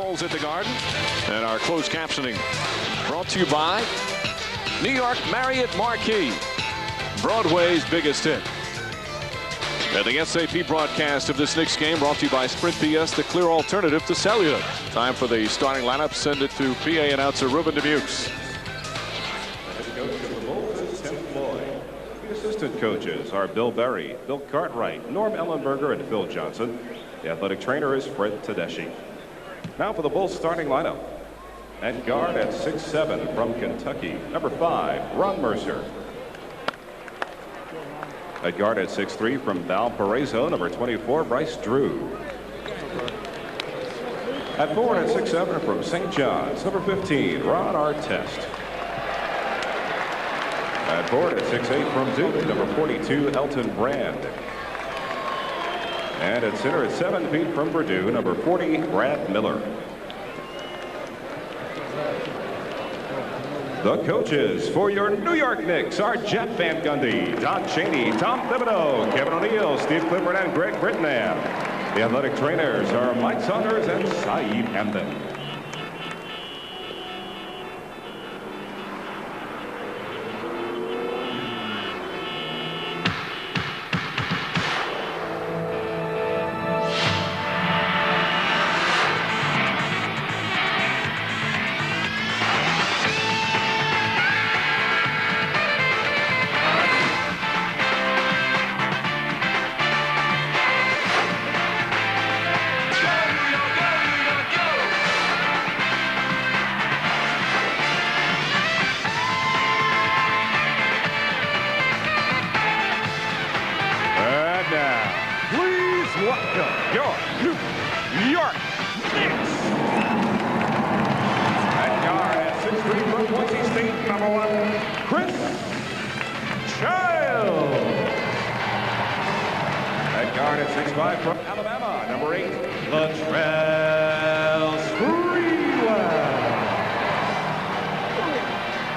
Bulls at the Garden. And our closed captioning brought to you by New York Marriott Marquis, Broadway's biggest hit. And the SAP broadcast of this Knicks game brought to you by Sprint PS, the clear alternative to cellular. Time for the starting lineup. Send it to PA announcer Ruben Demukes. The head coach of the Bulls is Tim Floyd. The assistant coaches are Bill Berry, Bill Cartwright, Norm Ellenberger, and Phil Johnson. The athletic trainer is Fred Tedeschi. Now for the Bulls starting lineup. At guard at 6'7" from Kentucky, number 5, Ron Mercer. At guard at 6'3" from Valparaiso, number 24, Bryce Drew. At forward at 6'7" from St. John's, number 15, Ron Artest. At forward at 6'8" from Duke, number 42, Elton Brand. And at center at 7 feet from Purdue, number 40, Brad Miller. The coaches for your New York Knicks are Jeff Van Gundy, Don Chaney, Tom Thibodeau, Kevin O'Neill, Steve Clifford, and Greg Brittenham. The athletic trainers are Mike Saunders and Saeed Hamdan. Welcome your New York Knicks. At guard at 6'3" from Boise State, number 1, Chris Child. At guard at 6'5" from Alabama, number 8, Latrell Sprewell.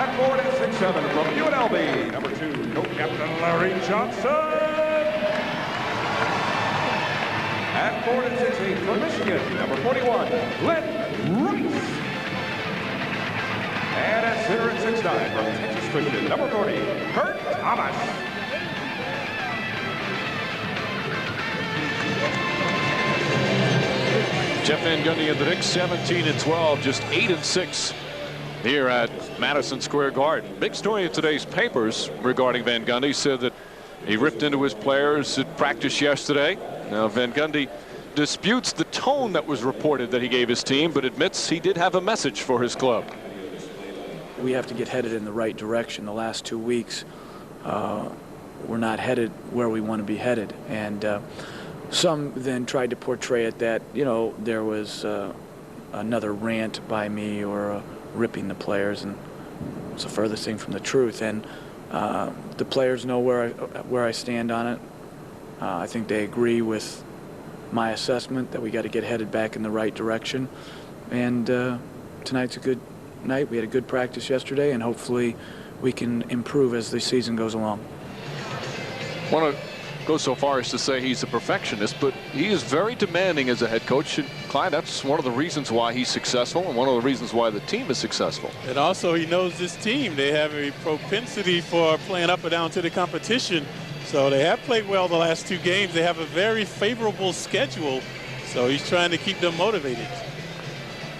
At forward at 6'7" from UNLV, number 2, co-captain Larry Johnson. At forward at 6'8" from Michigan, number 41, Len Rice. And at center at 6'9" from Texas Christian, number 40, Kurt Thomas. Jeff Van Gundy and the Knicks 17-12, just 8-6 here at Madison Square Garden. Big story in today's papers regarding Van Gundy said that he ripped into his players at practice yesterday. Now Van Gundy disputes the tone that was reported that he gave his team, but admits he did have a message for his club. We have to get headed in the right direction. The last 2 weeks, we're not headed where we want to be headed. And some then tried to portray it that, you know, there was another rant by me or ripping the players, and it's the furthest thing from the truth. And the players know where I stand on it. I think they agree with my assessment that we got to get headed back in the right direction. And tonight's a good night. We had a good practice yesterday, and hopefully we can improve as the season goes along. I want to go so far as to say he's a perfectionist, but he is very demanding as a head coach. And Clyde, that's one of the reasons why he's successful and one of the reasons why the team is successful. And also he knows this team. They have a propensity for playing up and down to the competition. So they have played well the last 2 games. They have a very favorable schedule. So he's trying to keep them motivated.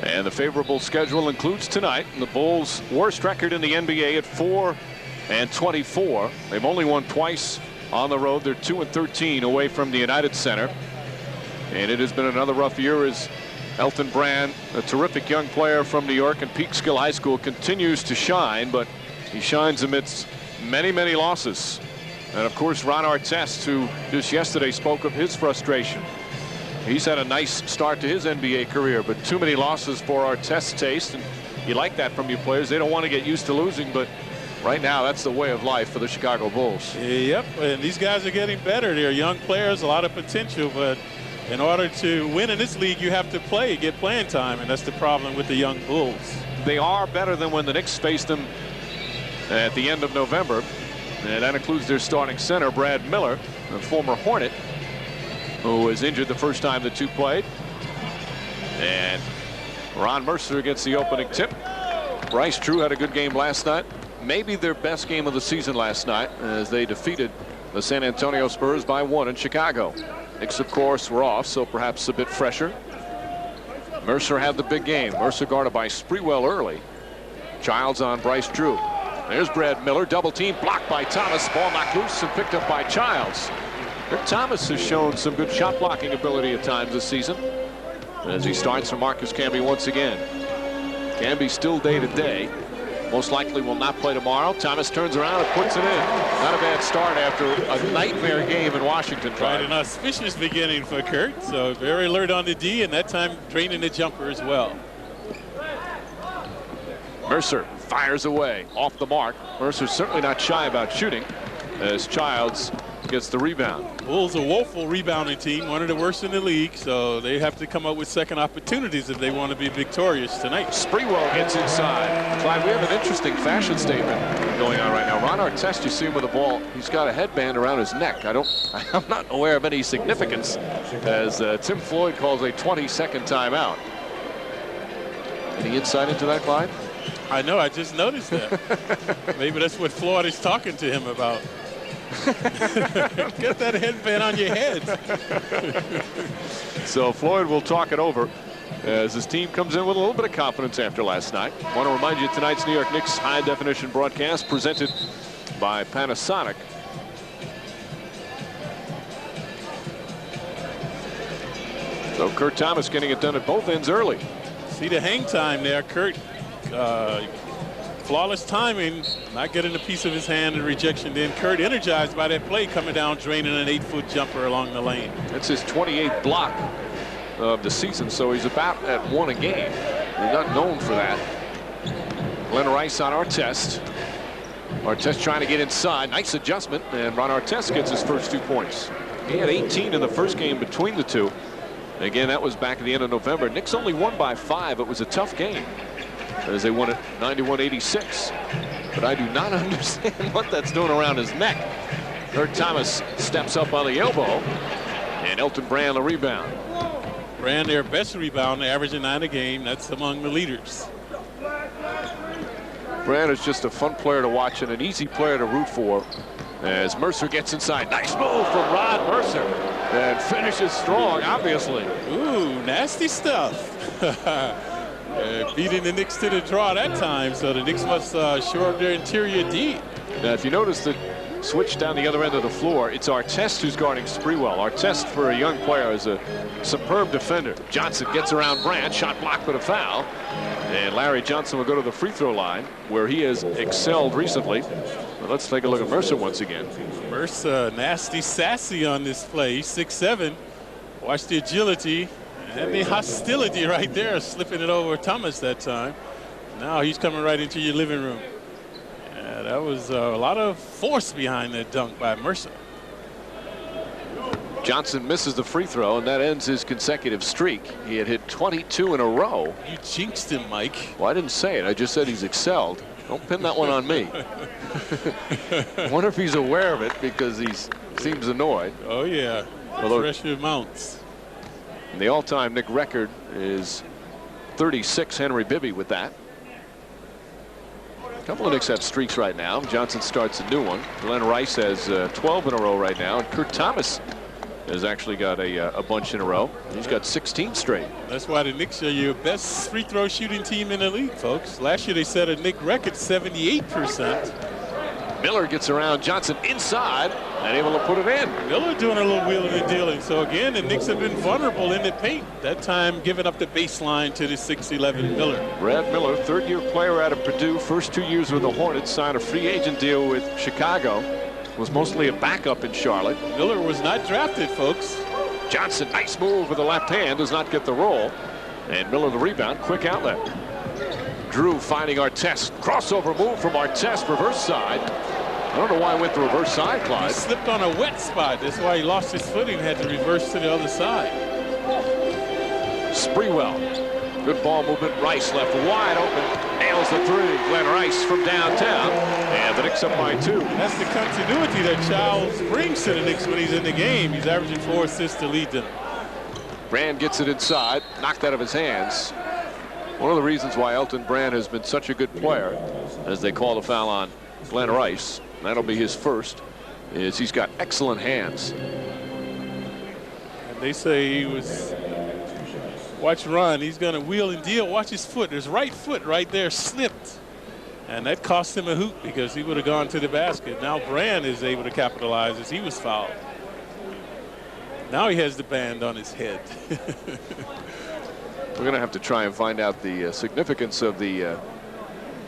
And the favorable schedule includes tonight. The Bulls' worst record in the NBA at 4-24. They've only won twice on the road. They're 2-13 away from the United Center. And it has been another rough year as Elton Brand, a terrific young player from New York and Peekskill High School, continues to shine, but he shines amidst many, many losses. And of course, Ron Artest, who just yesterday spoke of his frustration. He's had a nice start to his NBA career, but too many losses for Artest's taste. And you like that from your players. They don't want to get used to losing, but right now that's the way of life for the Chicago Bulls. Yep, and these guys are getting better. They're young players, a lot of potential, but in order to win in this league, you have to play, get playing time, and that's the problem with the young Bulls. They are better than when the Knicks faced them at the end of November. And that includes their starting center, Brad Miller, a former Hornet, who was injured the first time the two played. And Ron Mercer gets the opening tip. Bryce Drew had a good game last night. Maybe their best game of the season last night as they defeated the San Antonio Spurs by 1 in Chicago. Knicks, of course, were off, so perhaps a bit fresher. Mercer had the big game. Mercer guarded by Sprewell early. Childs on Bryce Drew. There's Brad Miller. Double team blocked by Thomas. Ball knocked loose and picked up by Childs. Rick Thomas has shown some good shot blocking ability at times this season as he starts for Marcus Camby once again. Camby still day to day. Most likely will not play tomorrow. Thomas turns around and puts it in. Not a bad start after a nightmare game in Washington. Right, an auspicious beginning for Kurt. So very alert on the D, and that time draining the jumper as well. Mercer fires away off the mark. Mercer's certainly not shy about shooting as Childs gets the rebound. Bulls a woeful rebounding team, one of the worst in the league, so they have to come up with second opportunities if they want to be victorious tonight. Sprewell gets inside. Clyde, we have an interesting fashion statement going on right now. Ron Artest, you see him with the ball. He's got a headband around his neck. I'm not aware of any significance as Tim Floyd calls a 20-second timeout. Any insight into that, Clyde? I know, I just noticed that. Maybe that's what Floyd is talking to him about. Get that headband on your head. So Floyd will talk it over as his team comes in with a little bit of confidence after last night. Want to remind you tonight's New York Knicks high definition broadcast presented by Panasonic. So Kurt Thomas getting it done at both ends early. See the hang time there, Kurt. Flawless timing, not getting a piece of his hand and rejection. Then Kurt energized by that play coming down, draining an 8-foot jumper along the lane. That's his 28th block of the season, so he's about at 1 a game. He's not known for that. Glenn Rice on Artest. Artest trying to get inside. Nice adjustment, and Ron Artest gets his first 2 points. He had 18 in the first game between the two. Again, that was back at the end of November. Knicks only won by 5. It was a tough game as they won it 91-86. But I do not understand what that's doing around his neck. Kurt Thomas steps up on the elbow, and Elton Brand the rebound. Brand their best rebound, averaging 9 a game. That's among the leaders. Brand is just a fun player to watch and an easy player to root for as Mercer gets inside. Nice move from Ron Mercer and finishes strong, obviously. Ooh, nasty stuff. Beating the Knicks to the draw that time, so the Knicks must shore up their interior D. Now, if you notice the switch down the other end of the floor, it's Artest who's guarding Sprewell. Artest, for a young player, is a superb defender. Johnson gets around Brand, shot blocked with a foul. And Larry Johnson will go to the free throw line, where he has excelled recently. But let's take a look at Mercer once again. Mercer, nasty sassy on this play. 6'7". Watch the agility and the hostility right there, slipping it over Thomas that time. Now he's coming right into your living room. Yeah, that was a lot of force behind that dunk by Mercer. Johnson misses the free throw, and that ends his consecutive streak. He had hit 22 in a row. You jinxed him, Mike. Well, I didn't say it. I just said he's excelled. Don't pin that one on me. I wonder if he's aware of it because he seems annoyed. Oh, yeah. Pressure mounts. And the all-time Knick record is 36. Henry Bibby with that. A couple of Knicks have streaks right now. Johnson starts a new one. Glenn Rice has 12 in a row right now. And Kurt Thomas has actually got a bunch in a row. He's got 16 straight. That's why the Knicks are your best free throw shooting team in the league, folks. Last year they set a Knick record 78%. Miller gets around Johnson inside and able to put it in. Miller doing a little wheeling and dealing. So again, the Knicks have been vulnerable in the paint. That time giving up the baseline to the 6'11" Miller. Brad Miller, third-year player out of Purdue, first 2 years with the Hornets, signed a free agent deal with Chicago. Was mostly a backup in Charlotte. Miller was not drafted, folks. Johnson, nice move with the left hand, does not get the roll. And Miller the rebound, quick outlet. Drew finding Artest. Crossover move from Artest, reverse side. I don't know why he went the reverse side, Clyde. He slipped on a wet spot. That's why he lost his footing and had to reverse to the other side. Sprewell. Good ball movement. Rice left wide open. Nails the three. Glenn Rice from downtown. And the Knicks up by 2. That's the continuity that Childs brings to the Knicks when he's in the game. He's averaging 4 assists to lead them. Brand gets it inside. Knocked out of his hands. One of the reasons why Elton Brand has been such a good player, as they call the foul on Glenn Rice, that'll be his first, is he's got excellent hands. And they say he was, watch Ron, he's going to wheel and deal. Watch his foot. His right foot right there slipped. And that cost him a hoop because he would have gone to the basket. Now Brand is able to capitalize as he was fouled. Now he has the band on his head. We're going to have to try and find out the significance of the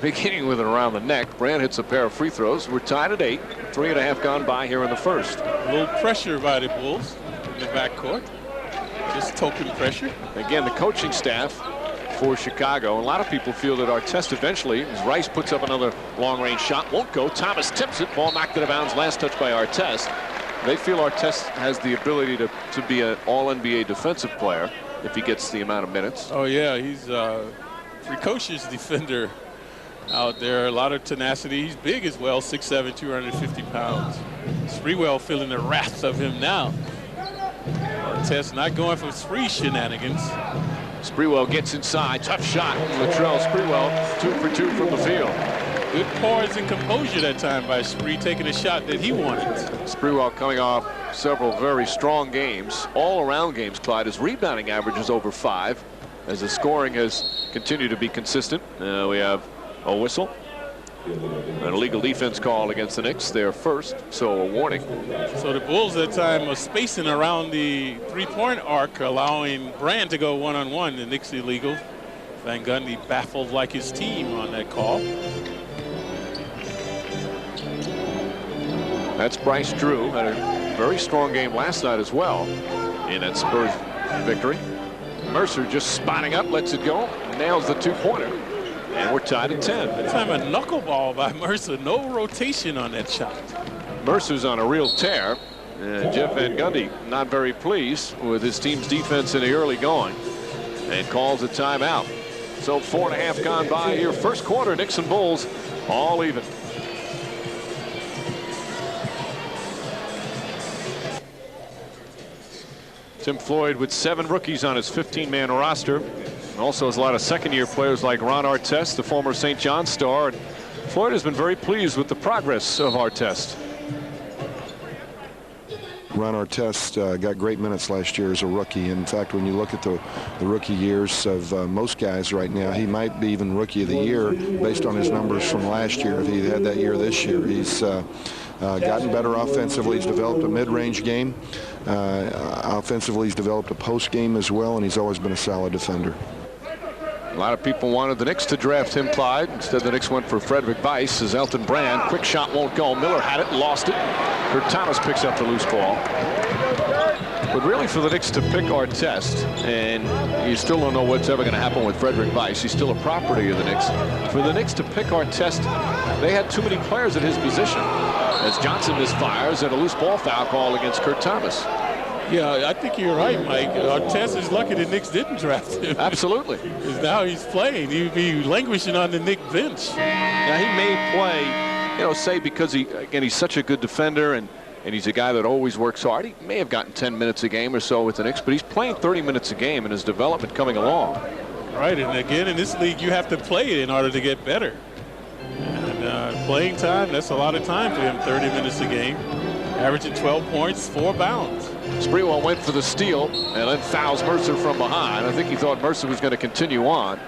beginning with it around the neck. Brand hits a pair of free throws. We're tied at 8. 3.5 gone by here in the first. A little pressure by the Bulls in the backcourt. Just token pressure. Again, the coaching staff for Chicago. A lot of people feel that Artest eventually, as Rice puts up another long-range shot, won't go. Thomas tips it. Ball knocked out of bounds. Last touch by Artest. They feel Artest has the ability to be an all-NBA defensive player if he gets the amount of minutes. Oh, yeah, he's a precocious defender out there. A lot of tenacity. He's big as well, 6'7", 250 pounds. Sprewell feeling the wrath of him now. Artest not going for spree shenanigans. Sprewell gets inside. Tough shot. Latrell Sprewell 2 for 2 from the field. Good poise and composure that time by Spree, taking a shot that he wanted. Sprewell coming off several very strong games, all-around games, Clyde. His rebounding average is over 5 as the scoring has continued to be consistent. We have a whistle. An illegal defense call against the Knicks, their first, so a warning. So the Bulls at that time are spacing around the three-point arc, allowing Brand to go one-on-one. The Knicks illegal. Van Gundy baffled like his team on that call. That's Bryce Drew. Had a very strong game last night as well in that Spurs victory. Mercer just spotting up, lets it go, nails the two-pointer, and we're tied at 10. That time a knuckleball by Mercer. No rotation on that shot. Mercer's on a real tear. Jeff Van Gundy not very pleased with his team's defense in the early going and calls a timeout. So 4.5 gone by here. First quarter, Knicks and Bulls all even. Tim Floyd with 7 rookies on his 15-man roster. Also has a lot of second-year players like Ron Artest, the former St. John star. And Floyd has been very pleased with the progress of Artest. Ron Artest got great minutes last year as a rookie. In fact, when you look at the rookie years of most guys right now, he might be even rookie of the year based on his numbers from last year. If he had that year this year, he's gotten better offensively. He's developed a mid-range game. Offensively, he's developed a post game as well, and he's always been a solid defender. A lot of people wanted the Knicks to draft him, Clyde. Instead, the Knicks went for Frederick Weiss as Elton Brand. Quick shot won't go. Miller had it, lost it. Kurt Thomas picks up the loose ball. But really, for the Knicks to pick Artest, and you still don't know what's ever going to happen with Frederick Weiss. He's still a property of the Knicks. For the Knicks to pick Artest, they had too many players at his position. As Johnson misfires and a loose ball foul call against Kurt Thomas. Yeah, I think you're right, Mike. Artest is lucky the Knicks didn't draft him. Absolutely. Because now he's playing. He'd be languishing on the Knicks bench. Now, he may play, say because he's such a good defender and he's a guy that always works hard. He may have gotten 10 minutes a game or so with the Knicks, but he's playing 30 minutes a game and his development coming along. Right, and again, in this league, you have to play it in order to get better. And playing time, that's a lot of time for him, 30 minutes a game. Averaging 12 points, 4 bounds. Sprewell went for the steal and then fouls Mercer from behind. I think he thought Mercer was going to continue on.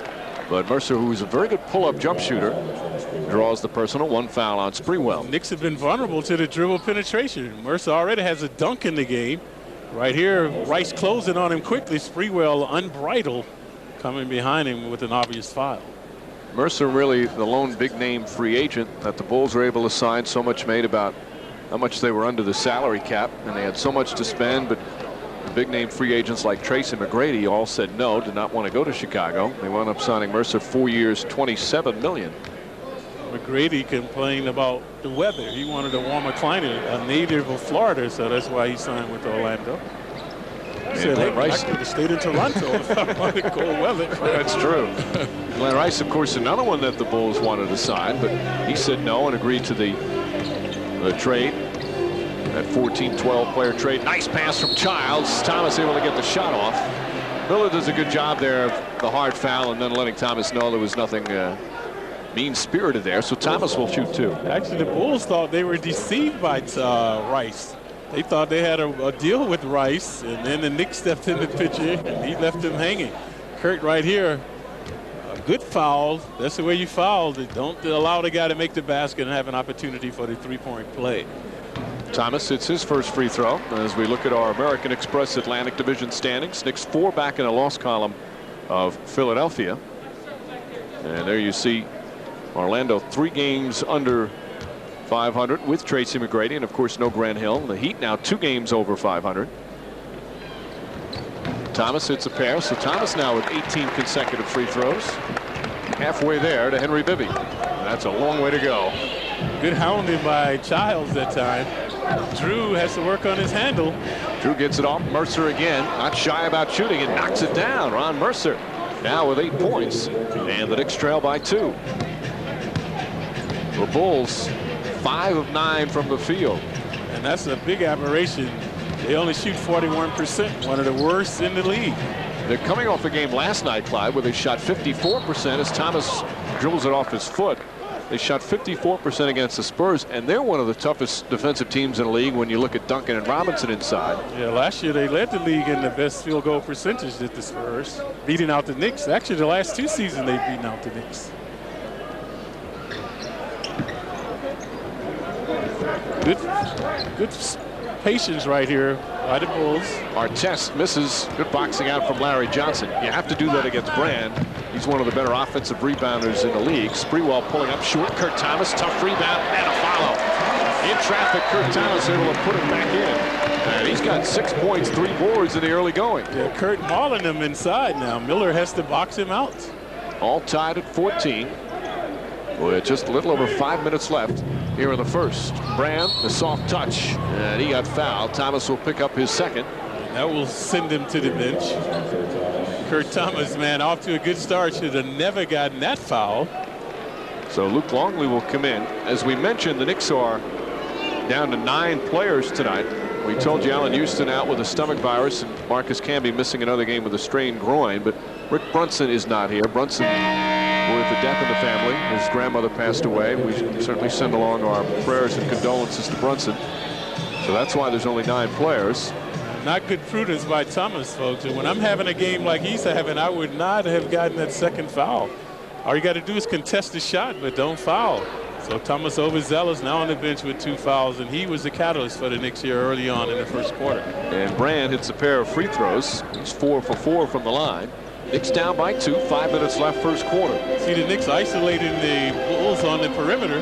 But Mercer, who's a very good pull-up jump shooter, draws the personal. 1 foul on Sprewell. Knicks have been vulnerable to the dribble penetration. Mercer already has a dunk in the game. Right here, Rice closing on him quickly. Sprewell unbridled, coming behind him with an obvious foul. Mercer really the lone big-name free agent that the Bulls were able to sign. So much made about how much they were under the salary cap, and they had so much to spend, but the big-name free agents like Tracy McGrady all said no, did not want to go to Chicago. They wound up signing Mercer 4 years, $27 million. McGrady complained about the weather. He wanted a warmer climate, a native of Florida, so that's why he signed with Orlando. He said, hey, I could have stayed in Toronto if I wanted cold weather. That's true. Glenn Rice, of course, another one that the Bulls wanted to sign, but he said no and agreed to the trade. That 14-12 player trade. Nice pass from Childs. Thomas able to get the shot off. Miller does a good job there of the hard foul and then letting Thomas know there was nothing mean-spirited there. So Thomas will shoot 2. Actually, the Bulls thought they were deceived by Rice. They thought they had a deal with Rice, and then the Knicks stepped in the picture, and he left them hanging. Kurt right here, a good foul. That's the way you foul. Don't allow the guy to make the basket and have an opportunity for the three-point play. Thomas hits his first free throw as we look at our American Express Atlantic Division standings. Knicks 4 back in the loss column of Philadelphia. And there you see Orlando 3 games under 500 with Tracy McGrady, and of course no Grant Hill. The Heat now 2 games over 500. Thomas hits a pair, so Thomas now with 18 consecutive free throws. Halfway there to Henry Bibby. That's a long way to go. Good hounding by Childs that time. Drew has to work on his handle. Drew gets it off. Mercer again, not shy about shooting, and knocks it down. Ron Mercer now with 8 points, and the Knicks trail by 2. The Bulls 5 of 9 from the field. And that's a big aberration. They only shoot 41%, one of the worst in the league. They're coming off a game last night, Clyde, where they shot 54% as Thomas dribbles it off his foot. They shot 54% against the Spurs, and they're one of the toughest defensive teams in the league when you look at Duncan and Robinson inside. Yeah, last year they led the league in the best field goal percentage at the Spurs, beating out the Knicks. Actually, the last 2 seasons they've beaten out the Knicks. Good patience right here by the Bulls. Artest misses. Good boxing out from Larry Johnson. You have to do that against Brand. He's one of the better offensive rebounders in the league. Sprewell pulling up short. Kurt Thomas, tough rebound and a follow. In traffic, Kurt Thomas able to put it back in. And he's got 6 points, 3 boards in the early going. Yeah, Kurt mauling him inside now. Miller has to box him out. All tied at 14. With just a little over 5 minutes left here in the first. Brand, the soft touch, and he got fouled. Thomas will pick up his second. That will send him to the bench. Kurt Thomas, man, off to a good start. Should have never gotten that foul. So Luke Longley will come in. As we mentioned, the Knicks are down to 9 players tonight. We told you Allen Houston out with a stomach virus and Marcus Camby missing another game with a strained groin, but Rick Brunson is not here. Brunson with the death in the family. His grandmother passed away. We certainly send along our prayers and condolences to Brunson. So that's why there's only 9 players. Not good prudence by Thomas, folks. And when I'm having a game like he's having, I would not have gotten that second foul. All you got to do is contest the shot, but don't foul. So Thomas overzealous now on the bench with 2 fouls, and he was the catalyst for the Knicks here early on in the first quarter. And Brand hits a pair of free throws. He's 4 for 4 from the line. Knicks down by 2, 5 minutes left first quarter. See the Knicks isolating the Bulls on the perimeter.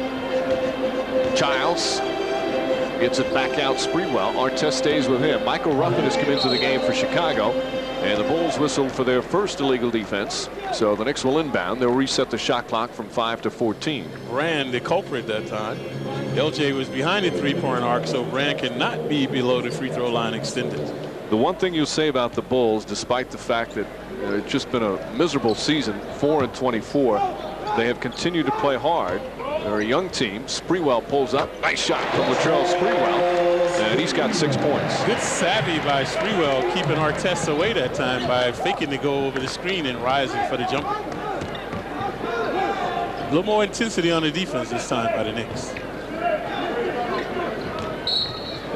Childs gets it back out. Sprewell. Artest stays with him. Michael Ruffin has come into the game for Chicago. And the Bulls whistled for their first illegal defense. So the Knicks will inbound. They'll reset the shot clock from 5 to 14. Brand, the culprit that time. LJ was behind the three-point arc, so Brand cannot be below the free throw line extended. The one thing you'll say about the Bulls, despite the fact that it's just been a miserable season, 4-24, they have continued to play hard. They're a young team. Sprewell pulls up. Nice shot from Latrell Sprewell. And he's got 6 points. Good savvy by Sprewell, keeping Artest away that time by faking to go over the screen and rising for the jumper. A little more intensity on the defense this time by the Knicks.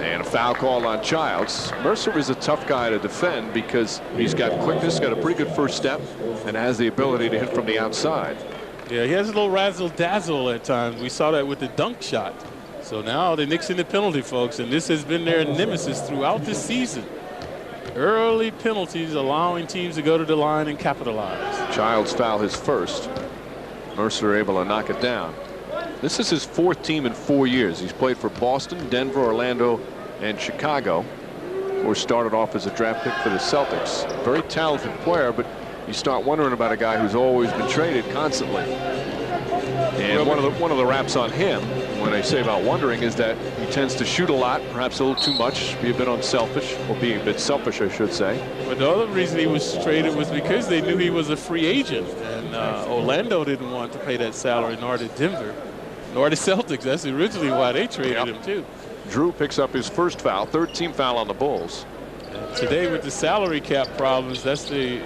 And a foul call on Childs. Mercer is a tough guy to defend because he's got quickness, got a pretty good first step, and has the ability to hit from the outside. Yeah, he has a little razzle-dazzle at times. We saw that with the dunk shot. So now the Knicks in the penalty, folks, and this has been their nemesis throughout the season. Early penalties allowing teams to go to the line and capitalize. Childs foul his first. Mercer able to knock it down. This is his 4th team in 4 years. He's played for Boston, Denver, Orlando, and Chicago. Of course, started off as a draft pick for the Celtics. Very talented player, but you start wondering about a guy who's always been traded constantly. And one of the raps on him, when I say about wondering, is that he tends to shoot a lot, perhaps a little too much, be a bit unselfish, or be a bit selfish, I should say. But the other reason he was traded was because they knew he was a free agent, and Orlando didn't want to pay that salary, nor did Denver, nor the Celtics. That's originally why they traded him too. Drew picks up his first foul, 3rd team foul on the Bulls. Today with the salary cap problems, that's the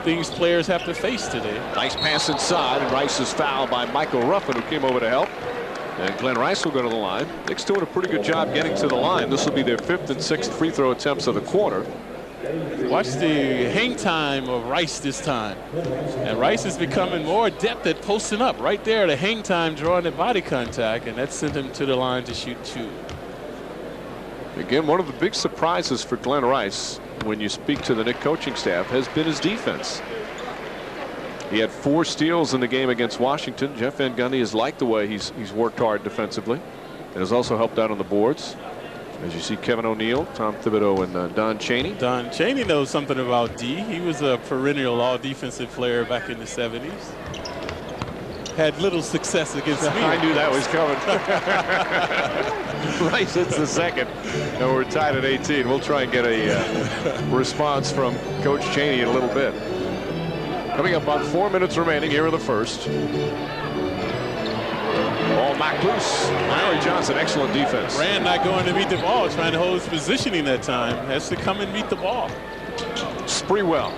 things players have to face today. Nice pass inside, and Rice is fouled by Michael Ruffin, who came over to help. And Glenn Rice will go to the line. Knicks doing a pretty good job getting to the line. This will be their 5th and 6th free throw attempts of the quarter. Watch the hang time of Rice this time. And Rice is becoming more adept at posting up. Right there, the hang time drawing the body contact, and that sent him to the line to shoot 2. Again, one of the big surprises for Glenn Rice, when you speak to the Knicks coaching staff, has been his defense. He had 4 steals in the game against Washington. Jeff Van Gundy has liked the way he's worked hard defensively, and has also helped out on the boards. As you see, Kevin O'Neal, Tom Thibodeau, and Don Chaney. Don Chaney knows something about D. He was a perennial all-defensive player back in the 70s. Had little success against me. I knew that was coming. Rice hits the second, and we're tied at 18. We'll try and get a response from Coach Chaney in a little bit. Coming up on 4 minutes remaining here in the first. Ball knocked loose. Larry Johnson, excellent defense. Rand not going to meet the ball, trying to hold his positioning that time. Has to come and meet the ball. Sprewell.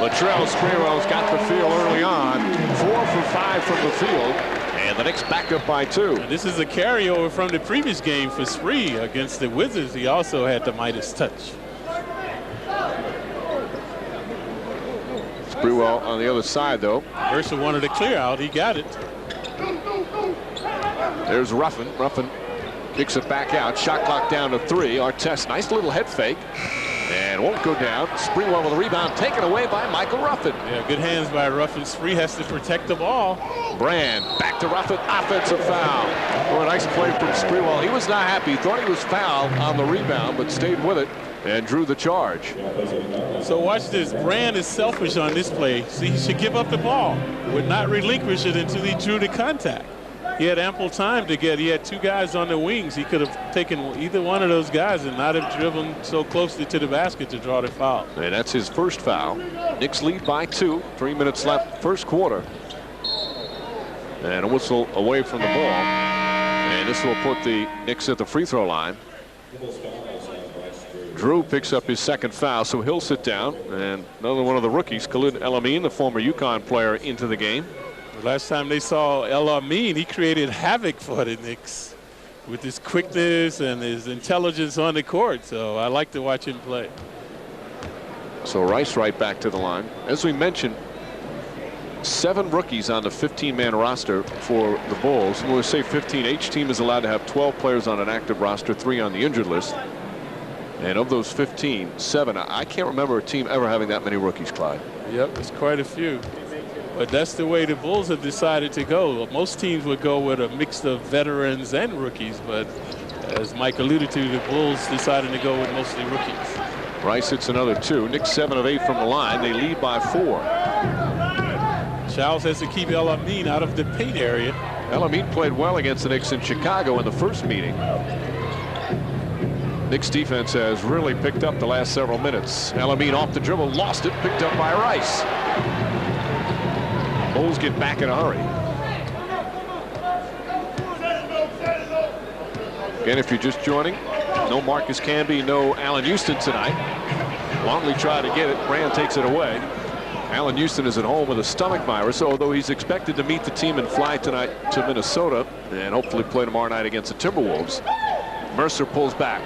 Latrell Sprewell's got the feel early on. 4 for 5 from the field. And the Knicks back up by 2. And this is a carryover from the previous game for Spree against the Wizards. He also had the Midas touch. Sprewell on the other side, though. Mercer wanted to clear out. He got it. There's Ruffin. Ruffin kicks it back out. Shot clock down to 3. Artest, nice little head fake. And won't go down. Sprewell with a rebound taken away by Michael Ruffin. Yeah, good hands by Ruffin. Spree has to protect the ball. Brand back to Ruffin. Offensive foul. Oh, a nice play from Sprewell. He was not happy. He thought he was fouled on the rebound, but stayed with it and drew the charge. So watch this. Brand is selfish on this play. See, he should give up the ball. Would not relinquish it until he drew the contact. He had ample time to get. He had 2 guys on the wings. He could have taken either one of those guys and not have driven so closely to the basket to draw the foul. And that's his first foul. Knicks lead by 2. 3 minutes left, first quarter. And a whistle away from the ball. And this will put the Knicks at the free throw line. Drew picks up his second foul, so he'll sit down. And another one of the rookies, Khalid El-Amin, the former UConn player, into the game. Last time they saw El-Amin, he created havoc for the Knicks with his quickness and his intelligence on the court. So I like to watch him play. So Rice right back to the line. As we mentioned, 7 rookies on the 15-man roster for the Bulls. When we say 15, each team is allowed to have 12 players on an active roster, 3 on the injured list. And of those 15, 7, I can't remember a team ever having that many rookies, Clyde. Yep, it's quite a few. But that's the way the Bulls have decided to go. Most teams would go with a mix of veterans and rookies, but as Mike alluded to, the Bulls decided to go with mostly rookies. Rice hits another 2. Knicks 7 of 8 from the line. They lead by 4. Childs has to keep El-Amin out of the paint area. El-Amin played well against the Knicks in Chicago in the first meeting. Knicks defense has really picked up the last several minutes. El-Amin off the dribble, lost it, picked up by Rice. Bulls get back in a hurry. Again, if you're just joining, no Marcus Camby, no Allen Houston tonight. Longley tried to get it. Brand takes it away. Allen Houston is at home with a stomach virus, although he's expected to meet the team and fly tonight to Minnesota and hopefully play tomorrow night against the Timberwolves. Mercer pulls back.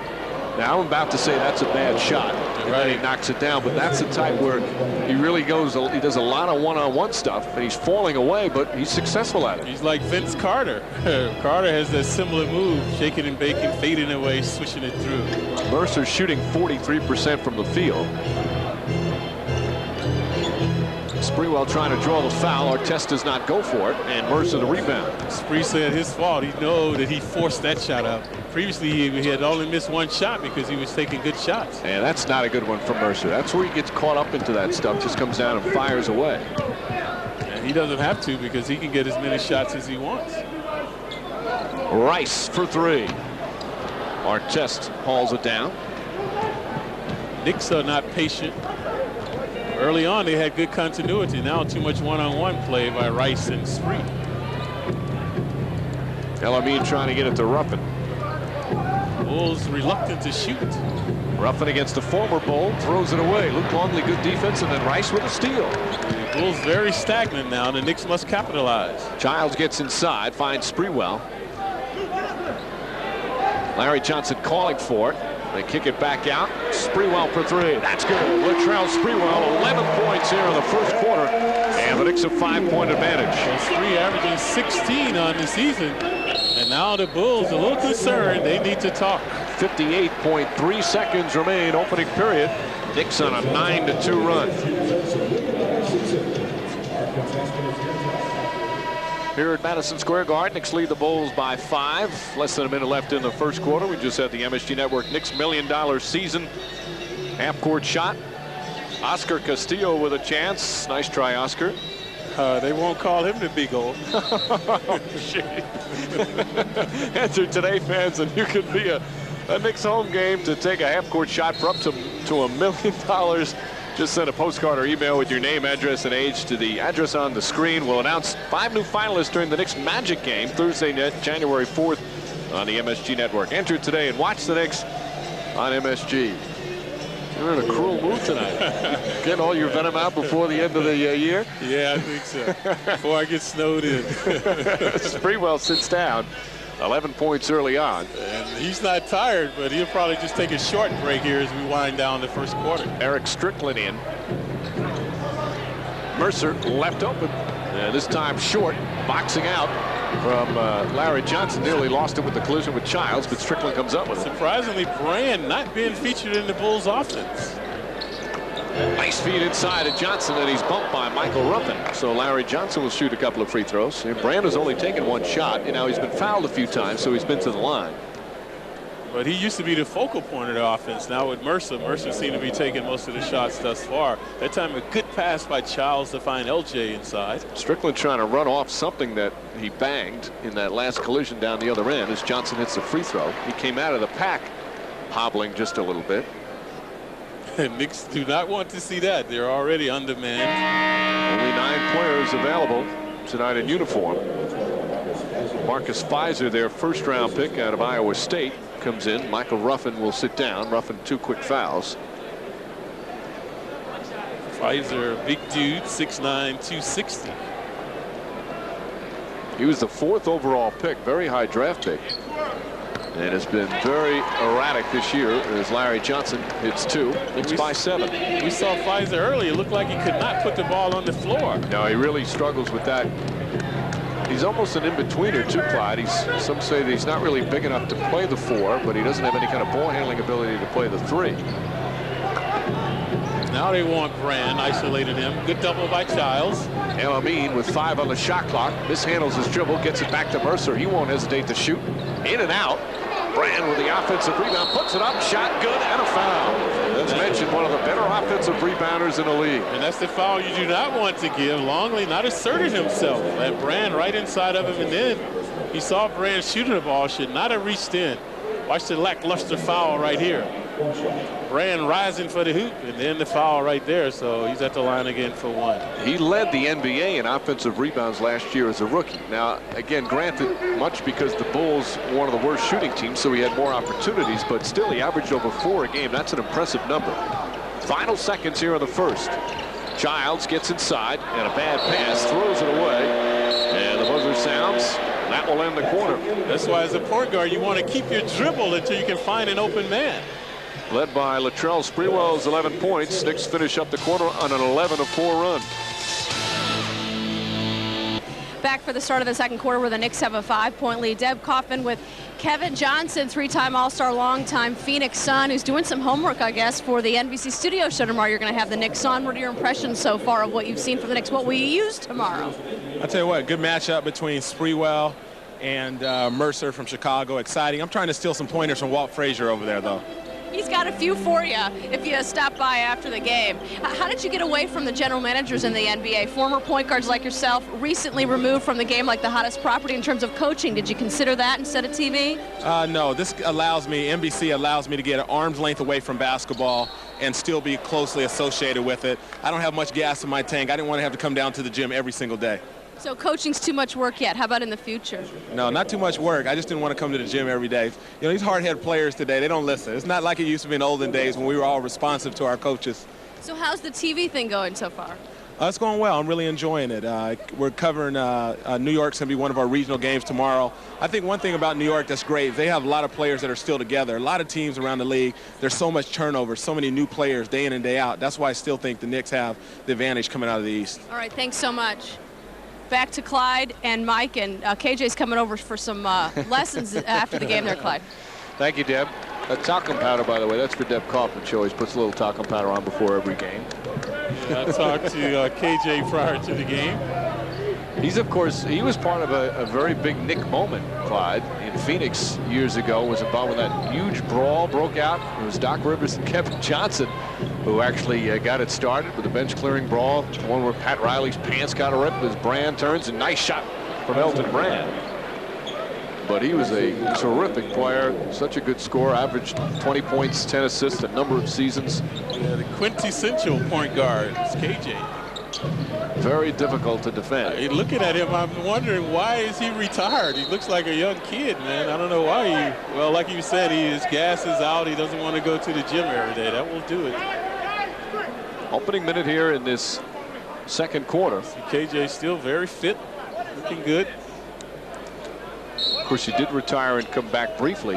Now I'm about to say that's a bad shot. Right, he knocks it down, but that's the type where he really goes. He does a lot of one-on-one stuff, and he's falling away, but he's successful at it. He's like Vince Carter. Carter has that similar move, shaking and baking, fading away, swishing it through. Mercer shooting 43% from the field. Sprewell trying to draw the foul. Artest does not go for it, and Mercer the rebound. Spree said his fault. He knows that he forced that shot out. Previously, he had only missed 1 shot because he was taking good shots. And that's not a good one from Mercer. That's where he gets caught up into that stuff. Just comes down and fires away. And he doesn't have to because he can get as many shots as he wants. Rice for 3. Artest hauls it down. Knicks are not patient. Early on, they had good continuity. Now too much one-on-one play by Rice and Spree. El-Amin trying to get it to Ruffin. Bulls reluctant to shoot. Ruffin against the former Bull, throws it away. Luke Longley, good defense, and then Rice with a steal. The Bulls very stagnant now. The Knicks must capitalize. Childs gets inside, finds Sprewell. Larry Johnson calling for it. They kick it back out. Sprewell for three. That's good. Latrell Sprewell, 11 points here in the first quarter. And the Knicks a 5-point advantage. Spree averaging 16 on the season. And now the Bulls a little concerned. They need to talk. 58.3 seconds remain opening period. Knicks on a 9-2 run. Here at Madison Square Garden, Knicks lead the Bulls by 5. Less than a minute left in the first quarter. We just had the MSG Network Knicks $1 million season. Half-court shot. Oscar Castillo with a chance. Nice try, Oscar. They won't call him the big old. Oh, shit. Enter today, fans, and you could be a Knicks home game to take a half-court shot for up to $1 million. Just send a postcard or email with your name, address, and age to the address on the screen. We'll announce 5 new finalists during the Knicks Magic game Thursday night, January 4th on the MSG Network. Enter today and watch the Knicks on MSG. You're in a cruel mood tonight. Getting all your venom out before the end of the year? Yeah, I think so. Before I get snowed in. Sprewell sits down. 11 points early on. And he's not tired, but he'll probably just take a short break here as we wind down the first quarter. Eric Strickland in. Mercer left open. This time short. Boxing out from Larry Johnson. Nearly lost it with the collision with Childs, but Strickland comes up with it. Surprisingly, Brand not being featured in the Bulls offense. Nice feed inside to Johnson, and he's bumped by Michael Ruffin. So Larry Johnson will shoot a couple of free throws. And Brand has only taken 1 shot. You know, he's been fouled a few times, so he's been to the line. But he used to be the focal point of the offense. Now with Mercer seemed to be taking most of the shots thus far. That time a good pass by Childs to find LJ inside. Strickland trying to run off something that he banged in that last collision down the other end as Johnson hits the free throw. He came out of the pack hobbling just a little bit. Knicks do not want to see that. They're already undermanned. Only 9 players available tonight in uniform. Marcus Fizer, their first-round pick out of Iowa State, comes in. Michael Ruffin will sit down. Ruffin 2 quick fouls. Fizer, big dude, 6'9", 260. He was the 4th overall pick, very high draft pick. And it's been very erratic this year as Larry Johnson hits 2. It's by 7. We saw Fizer earlier. It looked like he could not put the ball on the floor. No, he really struggles with that. He's almost an in-betweener too, Clyde. Some say that he's not really big enough to play the 4, but he doesn't have any kind of ball handling ability to play the 3. Now they want Brand, isolated him. Good double by Childs. El Amin with 5 on the shot clock. Mishandles his dribble, gets it back to Mercer. He won't hesitate to shoot. In and out. Brand with the offensive rebound, puts it up, shot good, and a foul. That's mentioned, one of the better offensive rebounders in the league. And that's the foul you do not want to give. Longley not asserted himself. And Brand right inside of him, and then he saw Brand shooting the ball, should not have reached in. Watch the lackluster foul right here. Brand rising for the hoop, and then the foul right there, so he's at the line again for 1. He led the NBA in offensive rebounds last year as a rookie. Now, again, granted, much because the Bulls were one of the worst shooting teams, so he had more opportunities, but still he averaged over 4 a game. That's an impressive number. Final seconds here in the first. Childs gets inside, and a bad pass, throws it away, and the buzzer sounds. That will end the quarter. That's why as a point guard, you want to keep your dribble until you can find an open man. Led by Latrell Sprewell's 11 points. Knicks finish up the quarter on an 11-4 run. Back for the start of the second quarter where the Knicks have a 5-point lead. Deb Coffin with Kevin Johnson, 3-time All-Star, long-time Phoenix Sun, who's doing some homework, I guess, for the NBC studio show tomorrow. You're going to have the Knicks on. What are your impressions so far of what you've seen from the Knicks? What will you use tomorrow? I'll tell you what, good matchup between Sprewell and Mercer from Chicago. Exciting. I'm trying to steal some pointers from Walt Frazier over there, though. He's got a few for you if you stop by after the game. How did you get away from the general managers in the NBA? Former point guards like yourself, recently removed from the game like the hottest property in terms of coaching. Did you consider that instead of TV? No, this allows me, NBC allows me to get an arm's length away from basketball and still be closely associated with it. I don't have much gas in my tank. I didn't want to have to come down to the gym every single day. So coaching's too much work yet. How about in the future? No, not too much work. I just didn't want to come to the gym every day. You know, these hard-headed players today, they don't listen. It's not like it used to be in the olden days when we were all responsive to our coaches. So how's the TV thing going so far? It's going well. I'm really enjoying it. We're covering New York's going to be one of our regional games tomorrow. I think one thing about New York that's great, they have a lot of players that are still together. A lot of teams around the league, there's so much turnover, so many new players day in and day out. That's why I still think the Knicks have the advantage coming out of the East. All right, thanks so much. Back to Clyde and Mike, and KJ's coming over for some lessons after the game there, Clyde. Thank you, Deb. Talcum powder, by the way, that's for Deb Kaufman. She always puts a little talcum powder on before every game. I talked to KJ prior to the game. He's, of course, he was part of a very big Knick moment, Clyde, in Phoenix years ago. Was involved with that huge brawl broke out. It was Doc Rivers and Kevin Johnson who actually got it started with a bench-clearing brawl. The one where Pat Riley's pants got a rip as Brand turns, and nice shot from Elton Brand. But he was a terrific player, such a good scorer, averaged 20 points, 10 assists, a number of seasons. Yeah, the quintessential point guard is KJ. Very difficult to defend. Hey, looking at him, I'm wondering, why is he retired? He looks like a young kid, man. I don't know why he, well, like you said, his gas is out. He doesn't want to go to the gym every day. That will do it. Opening minute here in this second quarter. KJ still very fit, looking good. Of course, he did retire and come back briefly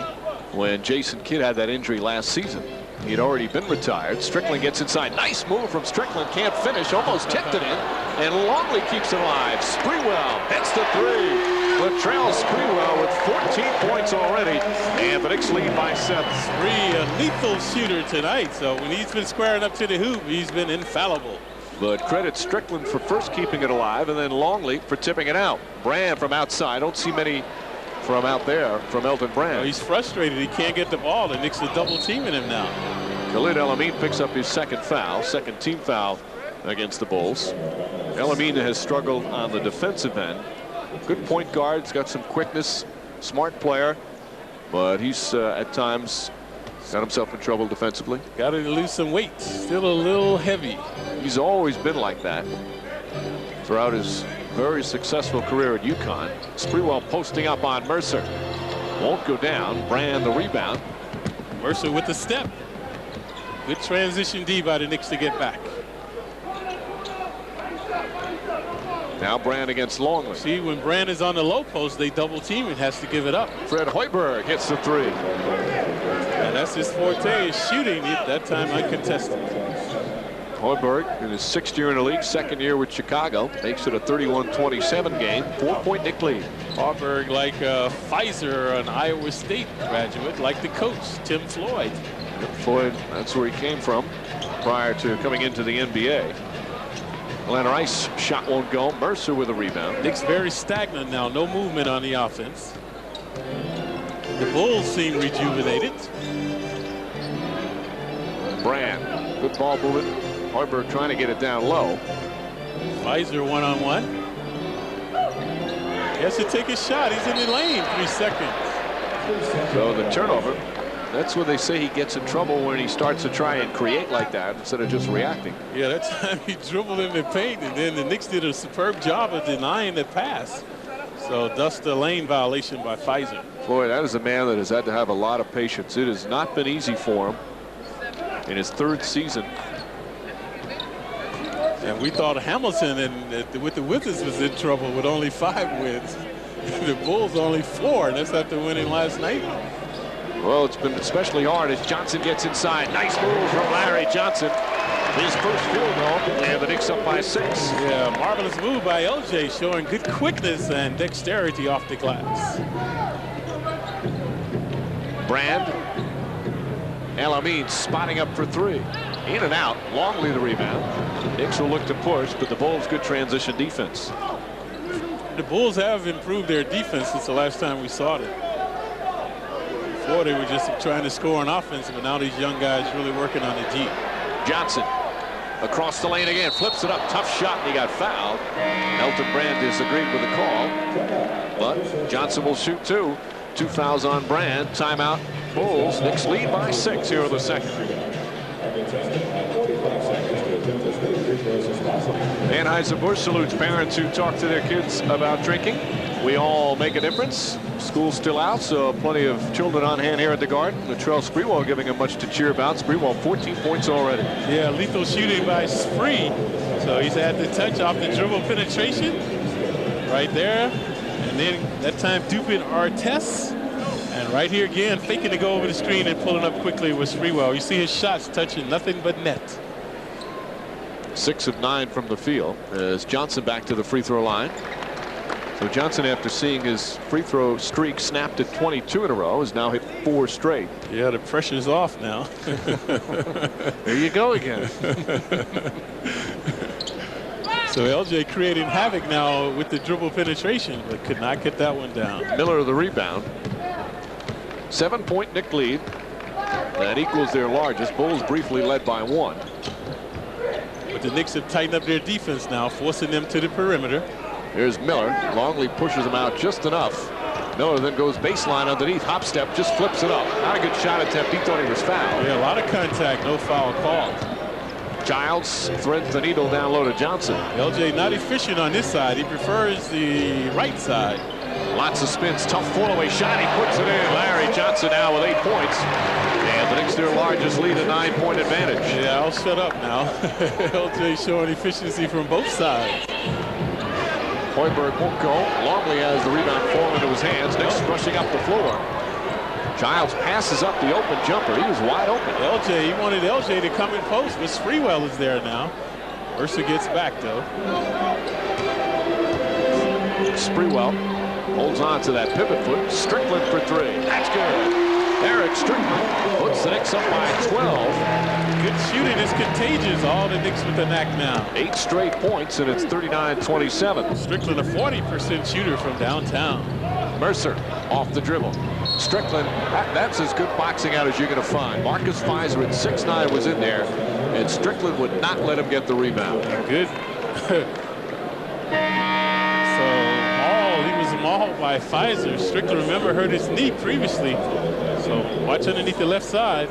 when Jason Kidd had that injury last season. He'd already been retired. Strickland gets inside. Nice move from Strickland. Can't finish. Almost tipped it in. And Longley keeps it alive. Sprewell hits the three. Latrell Sprewell with 14 points already. And the Knicks lead by 7. Spree, a lethal shooter tonight. So when he's been squaring up to the hoop, he's been infallible. But credit Strickland for first keeping it alive, and then Longley for tipping it out. Brand from outside. Don't see many from out there from Elton Brand. Well, he's frustrated. He can't get the ball. The Knicks are double teaming him now. Khalid El-Amin picks up his second foul, second team foul against the Bulls. El-Amin has struggled on the defensive end. Good point guard. He's got some quickness. Smart player. But he's at times got himself in trouble defensively. Got to lose some weight. Still a little heavy. He's always been like that throughout his very successful career at UConn. Sprewell posting up on Mercer. Won't go down. Brand the rebound. Mercer with the step. Good transition D by the Knicks to get back. Now Brand against Longley. See, when Brand is on the low post, they double team and has to give it up. Fred Hoiberg hits the three. And that's his forte, is shooting it, that time uncontested. Hoiberg in his 6th year in the league, 2nd year with Chicago, makes it a 31-27 game, 4-point Knick lead. Hoiberg, like Pfizer, an Iowa State graduate, like the coach, Tim Floyd. Floyd, that's where he came from prior to coming into the NBA. Atlanta Rice shot won't go. Mercer with a rebound. Knicks very stagnant now, no movement on the offense. The Bulls seem rejuvenated. Brand, good ball movement. Hoiberg trying to get it down low. Pfizer one-on-one. He has to take a shot. He's in the lane, 3 seconds. So the turnover, that's when they say he gets in trouble, when he starts to try and create like that instead of just reacting. Yeah, that time he dribbled in the paint, and then the Knicks did a superb job of denying the pass. So thus the lane violation by Pfizer. Floyd, that is a man that has had to have a lot of patience. It has not been easy for him in his 3rd season. And we thought Hamilton and with the Wizards was in trouble with only 5 wins. The Bulls only 4, and that's after winning last night. Well, it's been especially hard as Johnson gets inside. Nice move from Larry Johnson. His first field goal, and the Knicks up by 6. Yeah, marvelous move by LJ, showing good quickness and dexterity off the glass. Brand. El-Amin spotting up for 3. In and out. Longley the rebound. Knicks will look to push, but the Bulls good transition defense. The Bulls have improved their defense since the last time we saw them. Before they were just trying to score on offense, but now these young guys really working on the D. Johnson across the lane again, flips it up, tough shot, and he got fouled. Elton Brand disagreed with the call, but Johnson will shoot 2. 2 fouls on Brand. Timeout Bulls. Knicks lead by 6 here in the second. Anheuser-Busch salutes parents who talk to their kids about drinking. We all make a difference. School's still out, so plenty of children on hand here at the Garden. Latrell Sprewell giving him much to cheer about. Sprewell 14 points already. Yeah, lethal shooting by Spree. So he's had the touch off the dribble penetration right there. And then that time duping Artest. And right here again, faking to go over the screen and pulling up quickly with Sprewell. You see his shots touching nothing but net. 6 of 9 from the field as Johnson back to the free throw line. So Johnson, after seeing his free throw streak snapped at 22 in a row, has now hit 4 straight. Yeah, the pressure's off now. There you go again. So LJ creating havoc now with the dribble penetration, but could not get that one down. Miller the rebound. 7-point Knick lead. That equals their largest. Bulls briefly led by 1. But the Knicks have tightened up their defense now, forcing them to the perimeter. Here's Miller. Longley pushes him out just enough. Miller then goes baseline underneath. Hop step, just flips it up. Not a good shot attempt. He thought he was fouled. Yeah, a lot of contact, no foul called. Childs threads the needle down low to Johnson. LJ not efficient on this side. He prefers the right side. Lots of spins. Tough fall-away shot. He puts it in. Larry Johnson now with 8 points. And the Knicks their largest lead, a 9-point advantage. Yeah, I'll shut up now. LJ showing efficiency from both sides. Hoiberg won't go. Longley has the rebound fall into his hands. Knicks rushing up the floor. Childs passes up the open jumper. He was wide open. LJ, he wanted LJ to come in post, but Sprewell is there now. Ursa gets back, though. Sprewell holds on to that pivot foot. Strickland for 3. That's good. Eric Strickland puts the Knicks up by 12. Good shooting is contagious. All the Knicks with the knack now. 8 straight points, and it's 39-27. Strickland, a 40% shooter from downtown. Mercer off the dribble. Strickland, that's as good boxing out as you're going to find. Marcus Fizer at 6'9" was in there, and Strickland would not let him get the rebound. Good. He was mauled by Fizer. Strickland, remember, hurt his knee previously. So watch underneath the left side.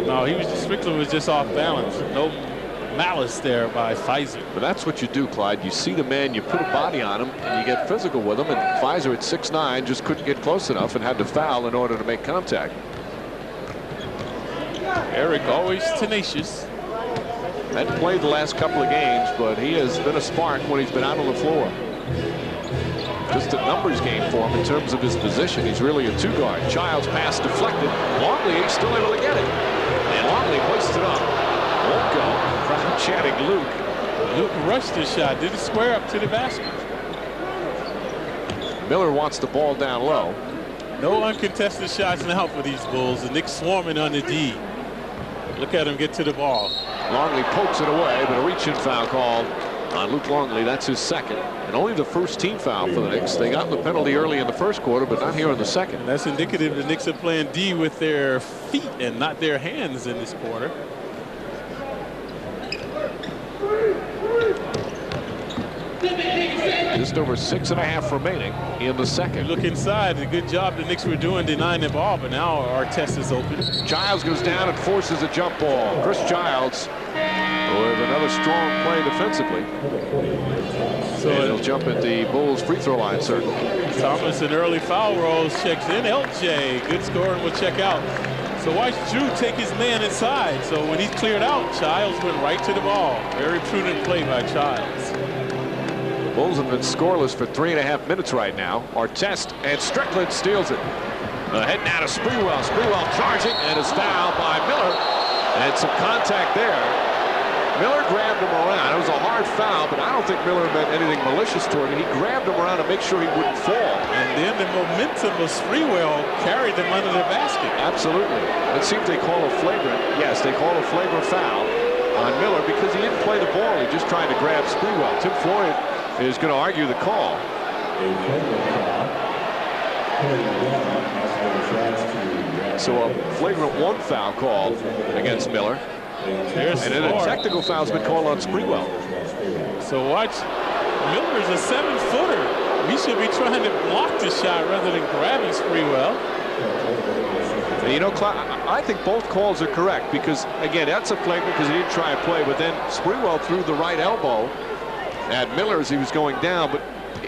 No, Strickland was just off balance. No malice there by Fizer. But that's what you do, Clyde. You see the man, you put a body on him, and you get physical with him. And Fizer at 6'9" just couldn't get close enough and had to foul in order to make contact. Eric always tenacious. Hadn't played the last couple of games, but he has been a spark when he's been out on the floor. Just a numbers game for him in terms of his position. He's really a 2-guard. Childs pass deflected. Longley is still able to get it. And Longley hoists it up. Won't go. Crowd chanting Luke. Luke rushed his shot. Didn't square up to the basket. Miller wants the ball down low. No uncontested shots now for these Bulls. The Knicks swarming on the D. Look at him get to the ball. Longley pokes it away, but a reach-in foul called on Luke Longley. That's his second. And only the first team foul for the Knicks. They got the penalty early in the first quarter, but not here in the second. And that's indicative the Knicks are playing D with their feet and not their hands in this quarter. Just over 6.5 remaining in the second. Look inside. A good job the Knicks were doing denying the ball, but now Artest is open. Childs goes down and forces a jump ball. Chris Childs with another strong play defensively. So he'll jump at the Bulls free throw line, certainly. Thomas in early foul rolls checks in. LJ, good scoring, will check out. So watch Drew take his man inside. So when he's cleared out, Childs went right to the ball. Very prudent play by Childs. Bulls have been scoreless for 3.5 minutes right now. Artest and Strickland steals it. Head now to Sprewell. Sprewell charging and is fouled by Miller. And some contact there. Miller grabbed him around. It was a hard foul, but I don't think Miller meant anything malicious toward him. He grabbed him around to make sure he wouldn't fall. And then the momentum of Sprewell carried them under the basket. Absolutely. Let's see if they call a flagrant. Yes, they call a flagrant foul on Miller because he didn't play the ball. He just tried to grab Sprewell. Tim Floyd is going to argue the call. So a flagrant 1 foul called against Miller. And then a technical foul's been called on Sprewell. So watch, Miller's a 7-footer. He should be trying to block the shot rather than grabbing Sprewell. And you know, I think both calls are correct because, again, that's a flagrant because he didn't try a play, but then Sprewell threw the right elbow at Miller as he was going down, but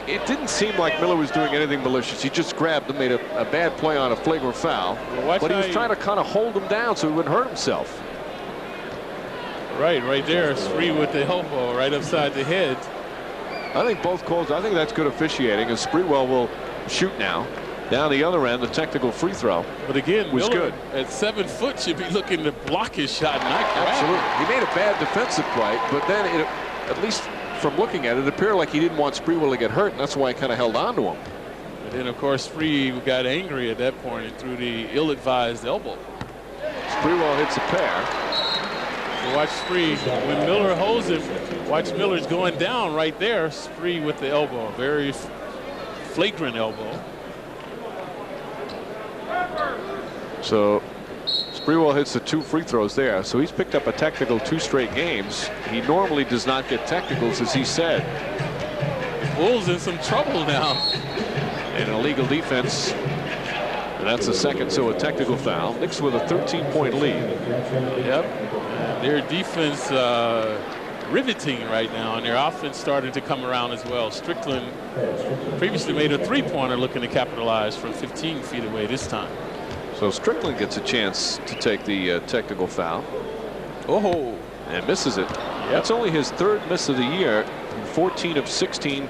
it didn't seem like Miller was doing anything malicious. He just grabbed him, made a bad play on a flagrant foul. Well, but he was trying to kind of hold him down so he wouldn't hurt himself. Right there. Spree with the elbow right upside the head. I think both calls, I think that's good officiating, and Sprewell will shoot now. Down the other end, the technical free throw. But again, was Miller good. At 7 foot should be looking to block his shot, not grab. Absolutely. He made a bad defensive play, but then at least from looking at it, it appeared like he didn't want Sprewell to get hurt, and that's why he kind of held on to him. And then, of course, Spree got angry at that point and threw the ill-advised elbow. Sprewell hits a pair. So watch Spree. When Miller holds him, watch Miller's going down right there. Spree with the elbow. Very flagrant elbow. So Sprewell hits the 2 free throws there. So he's picked up a technical 2 straight games. He normally does not get technicals, as he said. Bulls in some trouble now. And illegal defense. And that's the second, so a technical foul. Knicks with a 13-point lead. Yep. And their defense riveting right now, and their offense starting to come around as well. Strickland previously made a 3-pointer looking to capitalize from 15 feet away this time. So Strickland gets a chance to take the technical foul. Oh. And misses it. Yep. That's only his 3rd miss of the year. 14 of 16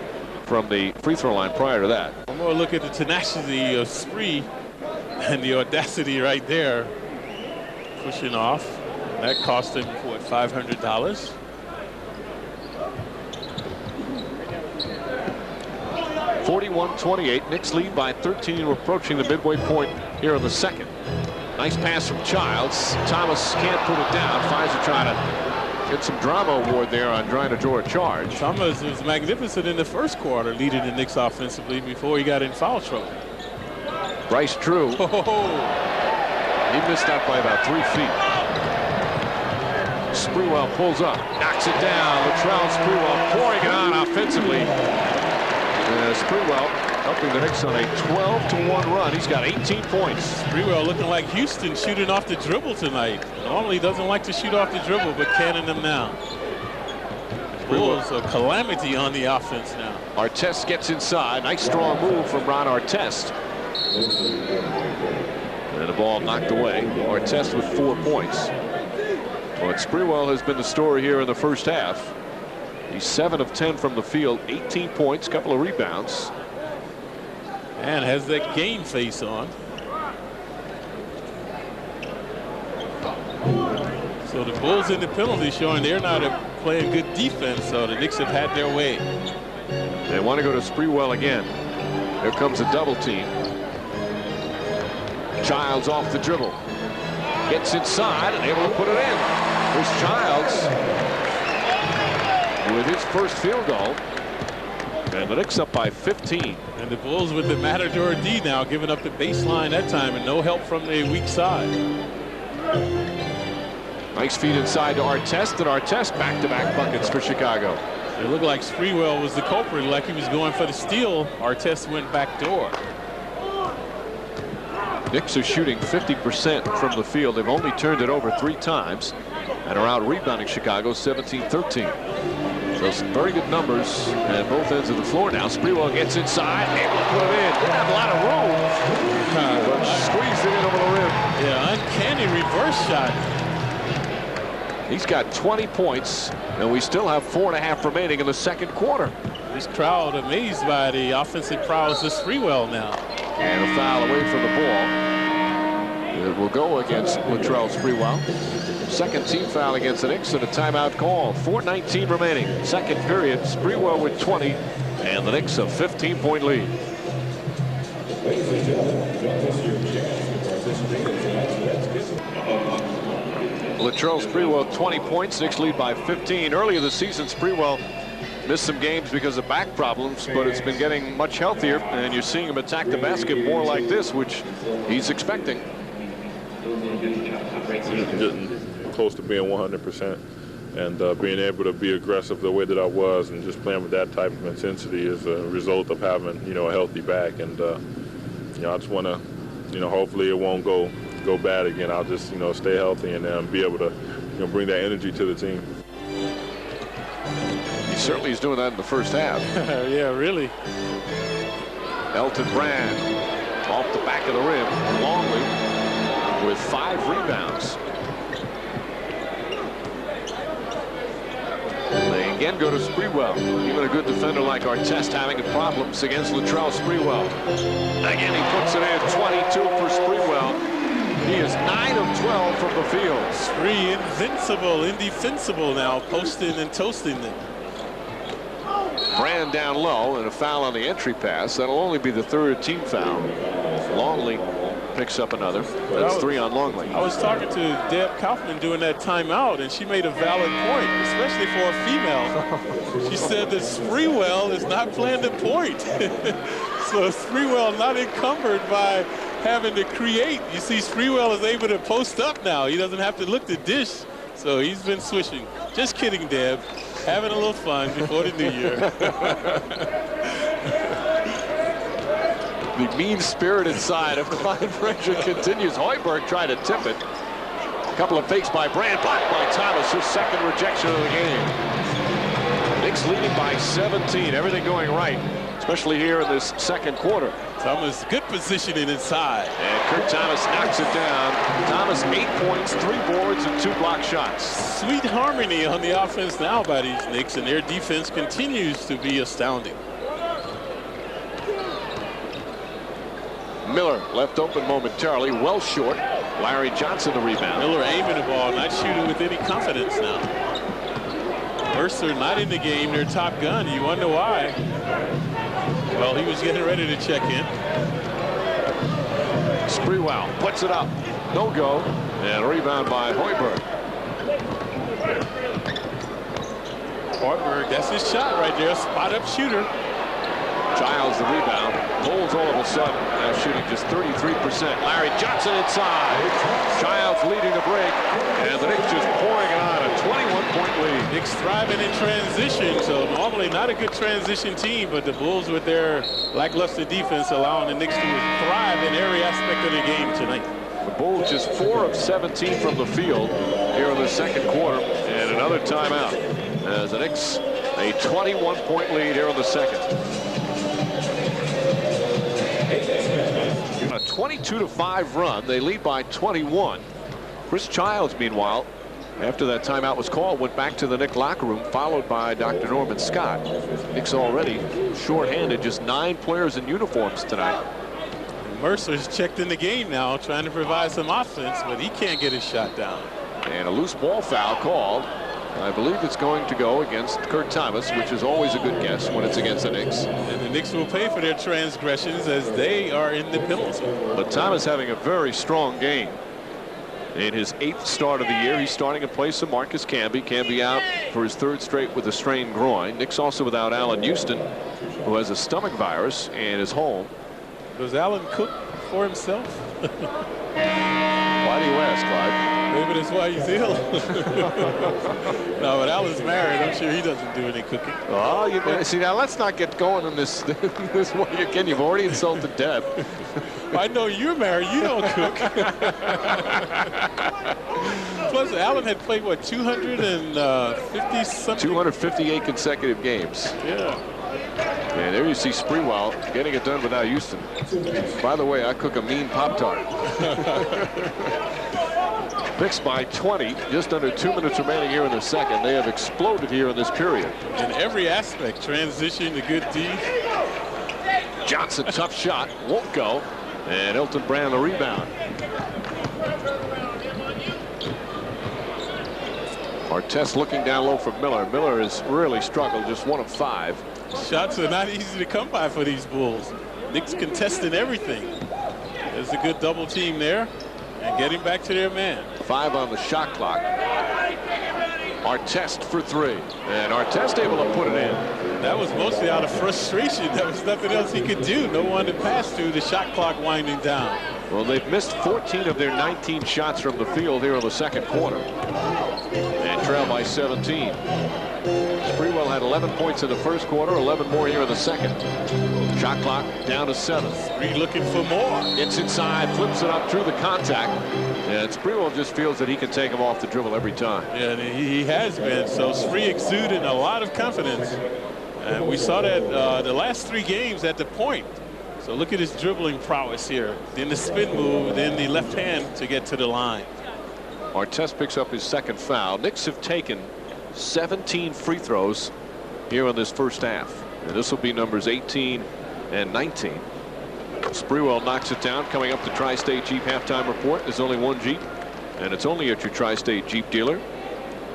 from the free throw line prior to that. One more look at the tenacity of Spree and the audacity right there. Pushing off. That cost him, what, $500? (41-28). Knicks lead by 13. We're approaching the midway point here in the second. Nice pass from Childs. Thomas can't put it down. Pfizer trying to get some drama award there on trying to draw a charge. Thomas was magnificent in the first quarter, leading the Knicks offensively before he got in foul trouble. Bryce Drew. He missed that by about 3 feet. Sprewell pulls up, knocks it down. Latrell Sprewell pouring it on offensively. Sprewell helping the Knicks on a 12-1 run. He's got 18 points. Sprewell looking like Houston shooting off the dribble tonight. Normally doesn't like to shoot off the dribble, but canning them now. Bulls a calamity on the offense now. Artest gets inside. Nice strong move from Ron Artest. And the ball knocked away. Artest with 4 points. But Sprewell has been the story here in the first half. He's 7 of 10 from the field, 18 points, couple of rebounds. And has that game face on. So the Bulls in the penalty showing they're not playing good defense, so the Knicks have had their way. They want to go to Sprewell again. Here comes a double team. Childs off the dribble. Gets inside and able to put it in. Here's Childs with his first field goal. And the Knicks up by 15. And the Bulls with the Matador D now giving up the baseline that time and no help from the weak side. Nice feed inside to Artest, and Artest back-to-back buckets for Chicago. It looked like Sprewell was the culprit, like he was going for the steal. Artest went back door. Knicks are shooting 50% from the field. They've only turned it over 3 times and are out rebounding Chicago 17-13. So some very good numbers at both ends of the floor now. Sprewell gets inside, able to put it in. Didn't have a lot of room, but squeezed it in over the rim. Yeah, uncanny reverse shot. He's got 20 points, and we still have 4.5 remaining in the second quarter. This crowd amazed by the offensive prowess of Sprewell now. And a foul away from the ball. It will go against Latrell Sprewell. Second team foul against the Knicks and a timeout call. 4:19 remaining. Second period. Sprewell with 20 and the Knicks a 15-point lead. Latrell Sprewell 20 points. Knicks lead by 15. Earlier this season, Sprewell missed some games because of back problems, but it's been getting much healthier, and you're seeing him attack the basket more like this, which he's expecting. Getting close to being 100% and being able to be aggressive the way that I was and just playing with that type of intensity is a result of having, you know, a healthy back. And, you know, I just want to, you know, hopefully it won't go bad again. I'll just, you know, stay healthy and be able to, you know, bring that energy to the team. He's certainly is doing that in the first half. Yeah, really. Elton Brand off the back of the rim. Longley with 5 rebounds. They again go to Sprewell. Even a good defender like Artest having problems against Latrell Sprewell. Again, he puts it in. 22 for Sprewell. He is 9 of 12 from the field. Spree invincible, indefensible now, posting and toasting them. Brand down low and a foul on the entry pass. That'll only be the 3rd team foul. Longley picks up another. That's 3 on Longley. I was talking to Deb Kaufman during that timeout, and she made a valid point, especially for a female. She said that Sprewell is not playing the point. So Sprewell not encumbered by having to create. You see, Sprewell is able to post up now. He doesn't have to look to dish. So he's been switching. Just kidding, Deb. Having a little fun before the new year. The mean-spirited side of Clyde Frazier continues. Hoiberg tried to tip it. A couple of fakes by Brand, blocked by Thomas, his 2nd rejection of the game. Knicks leading by 17. Everything going right, especially here in this 2nd quarter. Thomas, good positioning inside. And Kurt Thomas knocks it down. Thomas 8 points, 3 boards, and 2 block shots. Sweet harmony on the offense now by these Knicks, and their defense continues to be astounding. Miller left open momentarily, well short. Larry Johnson the rebound. Miller aiming the ball, not shooting with any confidence now. Mercer not in the game, their top gun. You wonder why. Well, he was getting ready to check in. Sprewell puts it up. No go. And a rebound by Hoiberg. Hoiberg, that's his shot right there. Spot up shooter. Giles the rebound. Bulls all of a sudden now shooting just 33%. Larry Johnson inside. Giles leading the break. And the Knicks just pouring it on. A 21-point lead. Knicks thriving in transition. So normally not a good transition team, but the Bulls with their lackluster defense allowing the Knicks to thrive in every aspect of the game tonight. The Bulls just 4 of 17 from the field here in the 2nd quarter. And another timeout. As the Knicks a 21-point lead here in the 2nd. A 22-5 run. They lead by 21. Chris Childs, meanwhile, after that timeout was called, went back to the Knicks locker room, followed by Dr. Norman Scott. Knicks already shorthanded, just 9 players in uniforms tonight. Mercer's checked in the game now, trying to provide some offense, but he can't get his shot down. And a loose ball foul called. I believe it's going to go against Kurt Thomas, which is always a good guess when it's against the Knicks. And the Knicks will pay for their transgressions as they are in the penalty. But Thomas having a very strong game. In his 8th start of the year, he's starting in place of Marcus Camby. Camby out for his 3rd straight with a strained groin. Knicks also without Allen Houston, who has a stomach virus and is home. Does Allen cook for himself? Why do you ask, Clyde? Maybe that's why he's ill. No, but Allen's married. I'm sure he doesn't do any cooking. Oh, you see, now let's not get going on this this way again. You've already insulted Deb. I know you're married. You don't cook. Plus, Allen had played, what, 250 something? 258 consecutive games. Yeah. And there you see Sprewell getting it done without Houston. By the way, I cook a mean Pop-Tart. Knicks by 20, just under 2 minutes remaining here in the 2nd. They have exploded here in this period. In every aspect, transition to good D. Johnson, tough shot, won't go. And Elton Brand the rebound. Artest looking down low for Miller. Miller has really struggled, just 1 of 5. Shots are not easy to come by for these Bulls. Knicks contesting everything. There's a good double team there. And getting back to their man. 5 on the shot clock. Artest for 3. And Artest able to put it in. That was mostly out of frustration. There was nothing else he could do. No one to pass to. The shot clock winding down. Well, they've missed 14 of their 19 shots from the field here in the 2nd quarter. And trail by 17. Sprewell had 11 points in the 1st quarter, 11 more here in the 2nd. Shot clock down to 7. Spree looking for more. Gets inside, flips it up through the contact. And Sprewell just feels that he can take him off the dribble every time. Yeah, and he has been. So Spree exuding a lot of confidence. And we saw that the last 3 games at the point. So look at his dribbling prowess here. Then the spin move, then the left hand to get to the line. Artest picks up his 2nd foul. Knicks have taken 17 free throws here in this first half. And this will be numbers 18 and 19. Sprewell knocks it down. Coming up the Tri-State Jeep halftime report. There's only one Jeep, and it's only at your Tri-State Jeep dealer.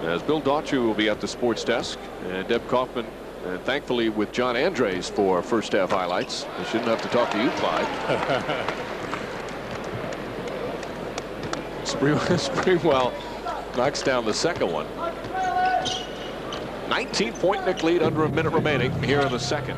As Bill Daughtry will be at the sports desk, and Deb Kaufman, and thankfully with John Andres for first half highlights. I shouldn't have to talk to you, Clyde. Sprewell knocks down the 2nd one. 19-point Knick lead under a minute remaining here in the 2nd.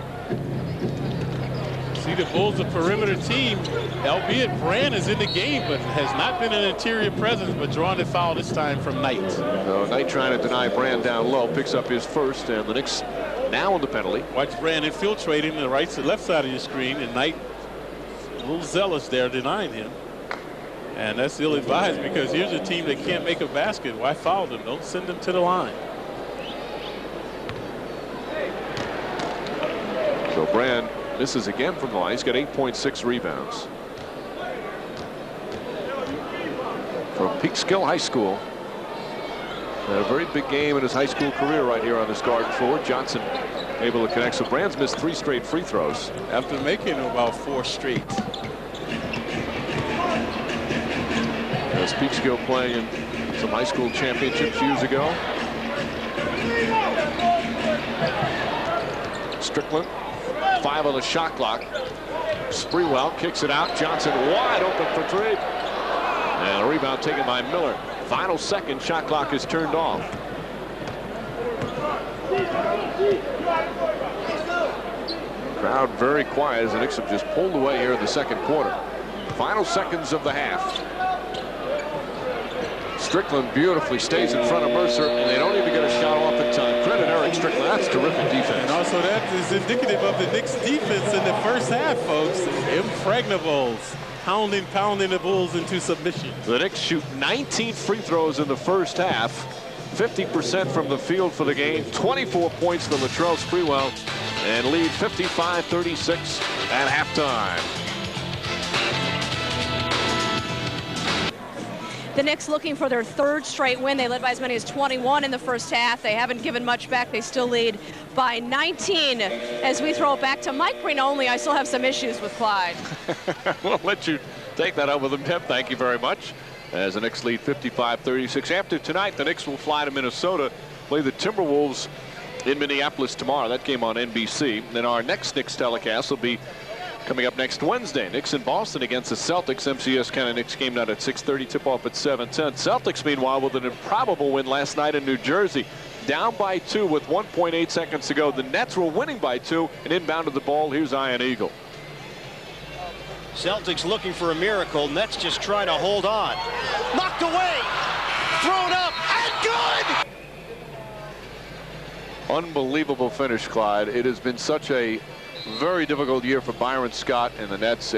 See, the Bulls, a perimeter team, albeit Brand is in the game, but has not been an interior presence, but drawing the foul this time from Knight. So Knight trying to deny Brand down low, picks up his first, and the Knicks now in the penalty. Watch Brand infiltrating the right to left side of your screen, and Knight a little zealous there denying him. And that's ill-advised because here's a team that can't make a basket. Why foul them? Don't send them to the line. So Brand misses again from the line. He's got 8.6 rebounds. From Peekskill High School. Had a very big game in his high school career right here on this garden floor. Johnson able to connect. So Brand's missed 3 straight free throws. After making about 4 straight. As Peekskill playing in some high school championships years ago. Strickland, 5 on the shot clock. Sprewell kicks it out. Johnson wide open for 3. And a rebound taken by Miller. Final second, shot clock is turned off. Crowd very quiet as the Knicks have just pulled away here in the 2nd quarter. Final seconds of the half. Strickland beautifully stays in front of Mercer, and they don't even get a shot off in time. Credit Eric Strickland. That's terrific defense. And also that is indicative of the Knicks defense in the first half, folks. Impregnables. Pounding the Bulls into submission. The Knicks shoot 19 free throws in the first half. 50% from the field for the game. 24 points to Latrell Sprewell, and lead 55-36 at halftime. The Knicks looking for their 3rd straight win. They led by as many as 21 in the first half. They haven't given much back. They still lead by 19. As we throw it back to Mike Breen only, I still have some issues with Clyde. We'll let you take that up with him, Deb. Thank you very much. As the Knicks lead 55-36. After tonight, the Knicks will fly to Minnesota, play the Timberwolves in Minneapolis tomorrow. That game on NBC. Then our next Knicks telecast will be coming up next Wednesday. Knicks in Boston against the Celtics. MCS County Knicks game night at 6:30. Tip-off at 7:10. Celtics, meanwhile, with an improbable win last night in New Jersey. Down by 2 with 1.8 seconds to go. The Nets were winning by 2 and inbounded the ball. Here's Ian Eagle. Celtics looking for a miracle. Nets just trying to hold on. Knocked away. Thrown up. And good! Unbelievable finish, Clyde. It has been such a very difficult year for Byron Scott and the Nets.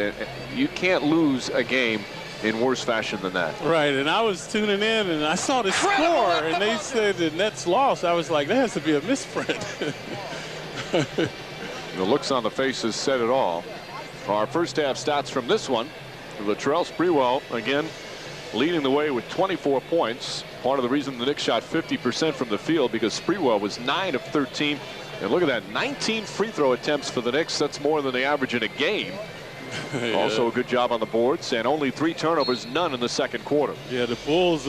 You can't lose a game in worse fashion than that. Right, and I was tuning in and I saw the score and they said the Nets lost. I was like, that has to be a misprint. The looks on the faces said it all. Our first half stats from this one. Latrell Sprewell again leading the way with 24 points. Part of the reason the Knicks shot 50% from the field because Sprewell was 9 of 13. And look at that, 19 free throw attempts for the Knicks. That's more than they average in a game. Yeah. Also a good job on the boards, and only 3 turnovers, none in the 2nd quarter. Yeah, the Bulls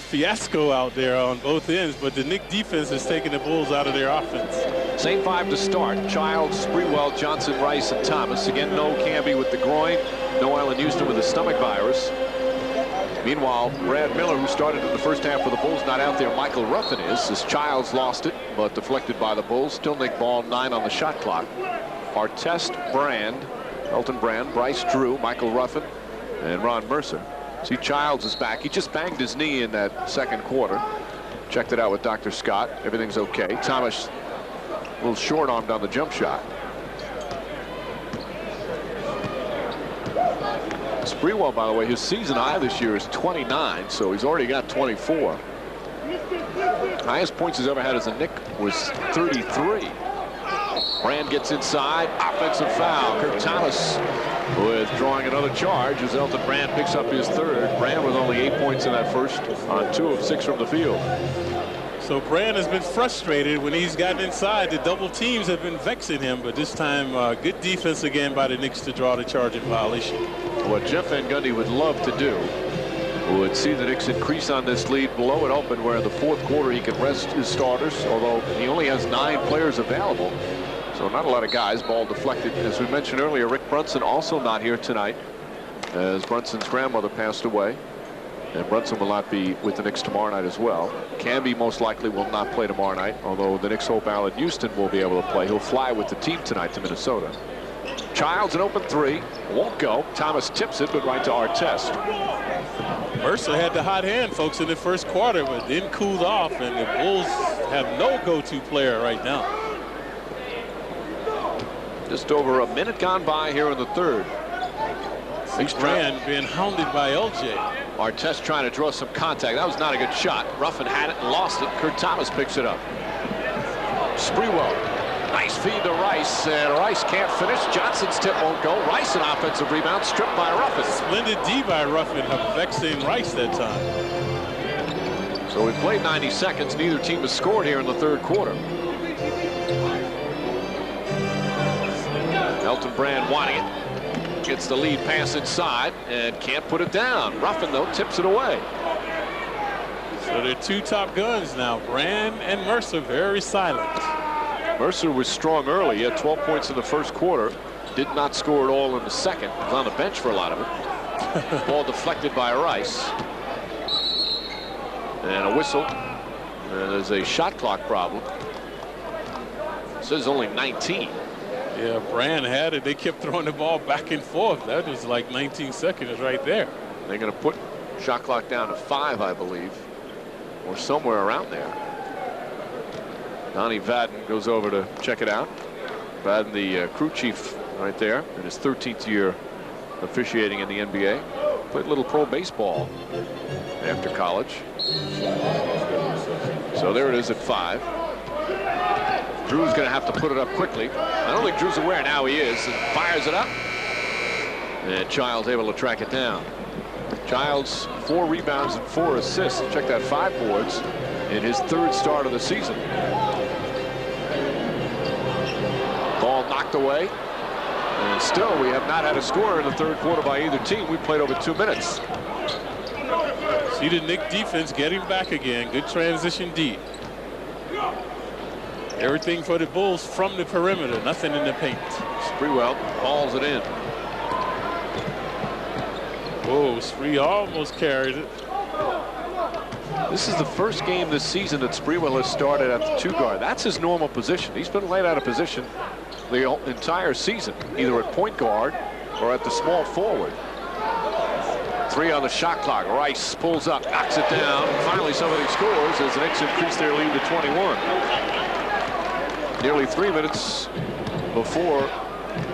fiasco out there on both ends, but the Knicks defense is taking the Bulls out of their offense. Same 5 to start. Childs, Sprewell, Johnson, Rice, and Thomas. Again, no Camby with the groin. No Allen Houston with the stomach virus. Meanwhile, Brad Miller, who started in the first half for the Bulls, not out there. Michael Ruffin is, as Childs lost it, but deflected by the Bulls. Still Nick Ball, 9 on the shot clock. Artest, Brand, Elton Brand, Bryce Drew, Michael Ruffin, and Ron Mercer. See, Childs is back. He just banged his knee in that 2nd quarter. Checked it out with Dr. Scott. Everything's okay. Thomas, a little short-armed on the jump shot. Sprewell, by the way, his season high this year is 29, so he's already got 24. Highest points he's ever had as a Knick was 33. Brand gets inside, offensive foul. Kirk Thomas withdrawing another charge as Elton Brand picks up his third. Brand with only 8 points in that first on 2 of 6 from the field. So Brand has been frustrated when he's gotten inside. The double teams have been vexing him, but this time good defense again by the Knicks to draw the charge in violation. What Jeff Van Gundy would love to do would see the Knicks increase on this lead, blow it open, where in the fourth quarter he can rest his starters, although he only has 9 players available. So not a lot of guys. Ball deflected. As we mentioned earlier, Rick Brunson also not here tonight, as Brunson's grandmother passed away. And Brunson will not be with the Knicks tomorrow night as well. Camby most likely will not play tomorrow night, although the Knicks hope Allen Houston will be able to play. He'll fly with the team tonight to Minnesota. Childs an open 3. Won't go. Thomas tips it, but right to Artest. Mercer had the hot hand, folks, in the first quarter, but then cooled off, and the Bulls have no go-to player right now. Just over a minute gone by here in the third. Brand being hounded by LJ. Artest trying to draw some contact. That was not a good shot. Ruffin had it and lost it. Kurt Thomas picks it up. Sprewell. Nice feed to Rice, and Rice can't finish. Johnson's tip won't go. Rice an offensive rebound stripped by Ruffin. Splendid D by Ruffin, vexing Rice that time. So we played 90 seconds. Neither team has scored here in the third quarter. Elton Brand wanting it. Gets the lead pass inside and can't put it down. Ruffin, though, tips it away. So they're 2 top guns now. Brand and Mercer very silent. Mercer was strong early. He had 12 points in the first quarter. Did not score at all in the second. Was on the bench for a lot of it. Ball deflected by Rice. And a whistle. And there's a shot clock problem. It says only 19. Yeah, Brand had it. They kept throwing the ball back and forth. That was like 19 seconds right there. They're going to put shot clock down to 5, I believe, or somewhere around there. Donnie Vadden goes over to check it out. Vadden, the crew chief right there, in his 13th year officiating in the NBA. Played a little pro baseball after college. So there it is at 5. Drew's going to have to put it up quickly. I don't think Drew's aware. Now he is, and fires it up. And Childs able to track it down. Childs 4 rebounds and 4 assists. Check that, 5 boards in his 3rd start of the season. Ball knocked away. And still we have not had a score in the third quarter by either team. We played over 2 minutes. See the Knick defense getting back again. Good transition D. Everything for the Bulls from the perimeter, nothing in the paint. Sprewell hauls it in. Whoa, Spree almost carried it. This is the first game this season that Sprewell has started at the 2 guard. That's his normal position. He's been laid out of position the entire season, either at point guard or at the small forward. 3 on the shot clock. Rice pulls up, knocks it down. Finally somebody scores as the Knicks increase their lead to 21. Nearly 3 minutes before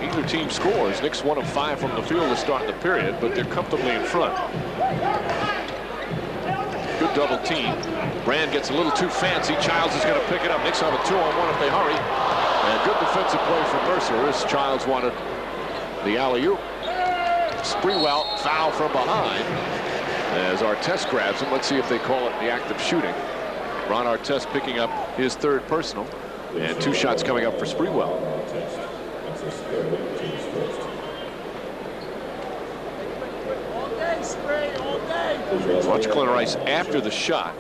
either team scores. Knicks 1 of 5 from the field to start the period, but they're comfortably in front. Good double team. Brand gets a little too fancy. Childs is going to pick it up. Knicks have a 2-on-1 if they hurry. And good defensive play from Mercer as Childs wanted the alley-oop. Sprewell foul from behind as Artest grabs him. Let's see if they call it the act of shooting. Ron Artest picking up his 3rd personal. And 2 shots coming up for Sprewell. Watch Glenn Rice after the shot.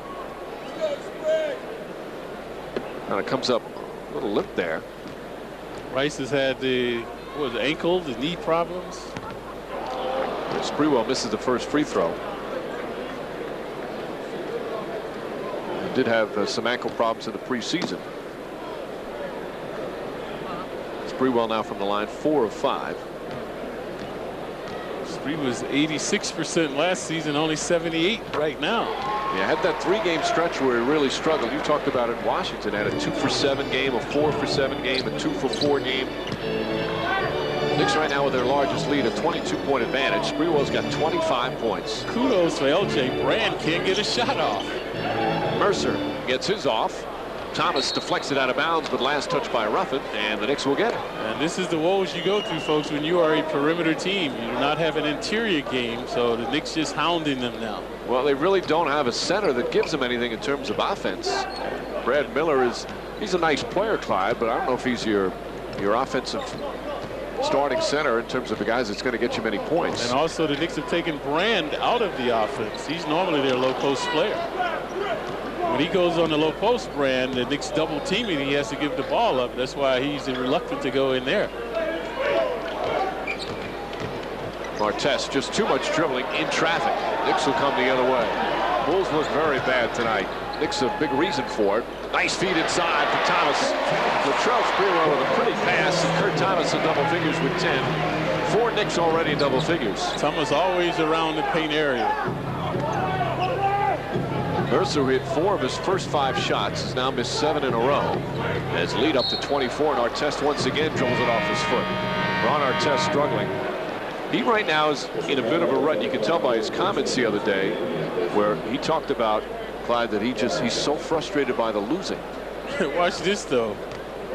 Kind of comes up a little limp there. Rice has had the ankle, the knee problems. Sprewell misses the first free throw. He did have some ankle problems in the preseason. Sprewell now from the line, 4 of 5. Spree was 86% last season, only 78 right now. Yeah, had that 3-game stretch where he really struggled. You talked about it in Washington. Had a 2 for 7 game, a 4 for 7 game, a 2 for 4 game. Knicks right now with their largest lead, a 22-point advantage. Sprewell's got 25 points. Kudos to LJ. Brand can't get a shot off. Mercer gets his off. Thomas deflects it out of bounds, but last touch by Ruffin, and the Knicks will get it. And this is the woes you go through, folks, when you are a perimeter team. You do not have an interior game, so the Knicks just hounding them now. Well, they really don't have a center that gives them anything in terms of offense. Brad Miller he's a nice player, Clyde, but I don't know if he's your offensive starting center in terms of the guys that's going to get you many points. And also the Knicks have taken Brand out of the offense. He's normally their low post player. When he goes on the low post, Brand, the Knicks double teaming, he has to give the ball up. That's why he's reluctant to go in there. Martez, just too much dribbling in traffic. Knicks will come the other way. Bulls look very bad tonight. Knicks a big reason for it. Nice feed inside for Thomas. Latrell Sprewell with a pretty pass, and Kurt Thomas in double figures with 10. 4 Knicks already in double figures. Thomas always around the paint area. Mercer, who hit 4 of his first 5 shots, has now missed 7 in a row. As lead up to 24, and Artest once again dribbles it off his foot. Ron Artest struggling. He right now is in a bit of a rut. You can tell by his comments the other day where he talked about, Clyde, that he's so frustrated by the losing. Watch this, though.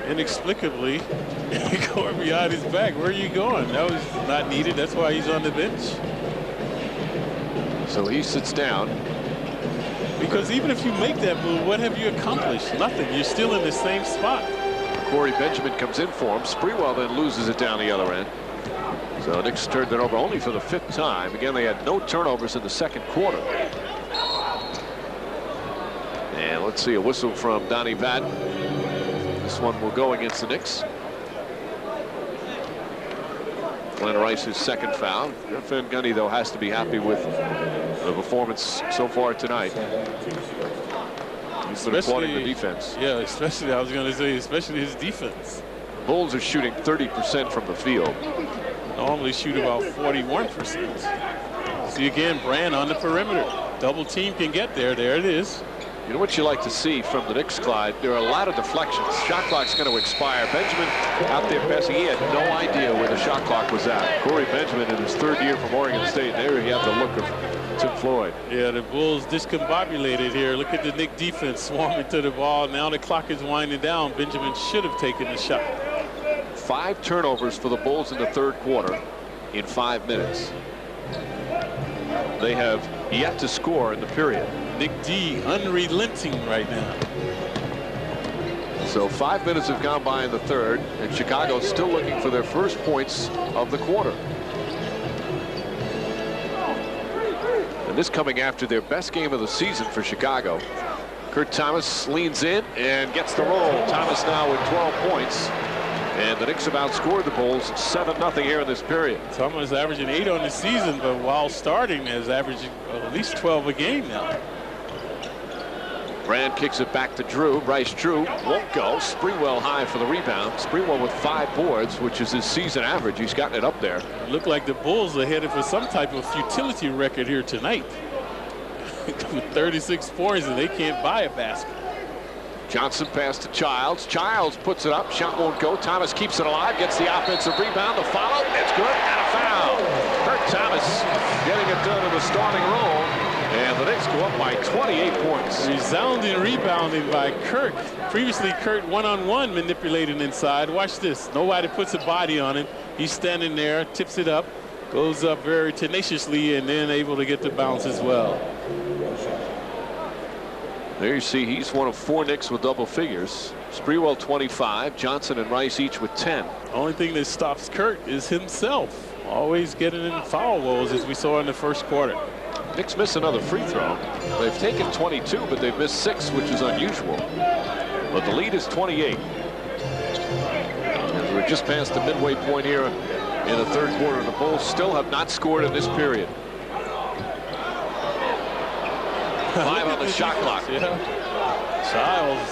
Inexplicably, going behind his back. Where are you going? That was not needed. That's why he's on the bench. So he sits down. Because even if you make that move, what have you accomplished? Nothing. You're still in the same spot. Corey Benjamin comes in for him. Sprewell then loses it down the other end. So Knicks turned it over only for the 5th time. Again, they had no turnovers in the second quarter. And let's see a whistle from Donnie Vadden. This one will go against the Knicks. Glenn Rice's second foul. Jeff Van Gundy, though, has to be happy with the performance so far tonight. He's been applauding the defense. Yeah, especially, I was going to say, especially his defense. Bulls are shooting 30% from the field. Normally shoot about 41%. See again, Brand on the perimeter. Double team can get there. There it is. You know what you like to see from the Knicks, Clyde? There are a lot of deflections. Shot clock's going to expire. Benjamin out there passing. He had no idea where the shot clock was at. Corey Benjamin in his 3rd year from Oregon State. There he had the look of Tim Floyd. Yeah, the Bulls discombobulated here. Look at the Knicks defense swarming to the ball. Now the clock is winding down. Benjamin should have taken the shot. 5 turnovers for the Bulls in the 3rd quarter in 5 minutes. They have yet to score in the period. Nick D unrelenting right now. So 5 minutes have gone by in the 3rd, and Chicago's still looking for their first points of the quarter. And this coming after their best game of the season for Chicago. Kurt Thomas leans in and gets the roll. Thomas now with 12 points. And the Knicks have outscored the Bulls 7-0 here in this period. Thomas averaging 8 on the season, but while starting is averaging at least 12 a game now. Brand kicks it back to Drew. Bryce Drew won't go. Sprewell high for the rebound. Sprewell with 5 boards, which is his season average. He's gotten it up there. Look like the Bulls are headed for some type of futility record here tonight. With 36 points and they can't buy a basket. Johnson pass to Childs. Childs puts it up. Shot won't go. Thomas keeps it alive. Gets the offensive rebound. The follow. It's good. And a foul. Kurt Thomas getting it done in the starting role. And the Knicks go up by 28 points. Resounding rebounding by Kurt. Previously, Kurt one-on-one manipulating inside. Watch this. Nobody puts a body on him. He's standing there, tips it up, goes up very tenaciously, and then able to get the bounce as well. There you see he's one of 4 Knicks with double figures. Sprewell 25, Johnson and Rice each with 10. Only thing that stops Kurt is himself. Always getting in foul woes as we saw in the first quarter. Knicks miss another free throw. They've taken 22, but they've missed 6, which is unusual. But the lead is 28. As we're just past the midway point here in the 3rd quarter. The Bulls still have not scored in this period. 5 on the shot clock. Yeah. Childs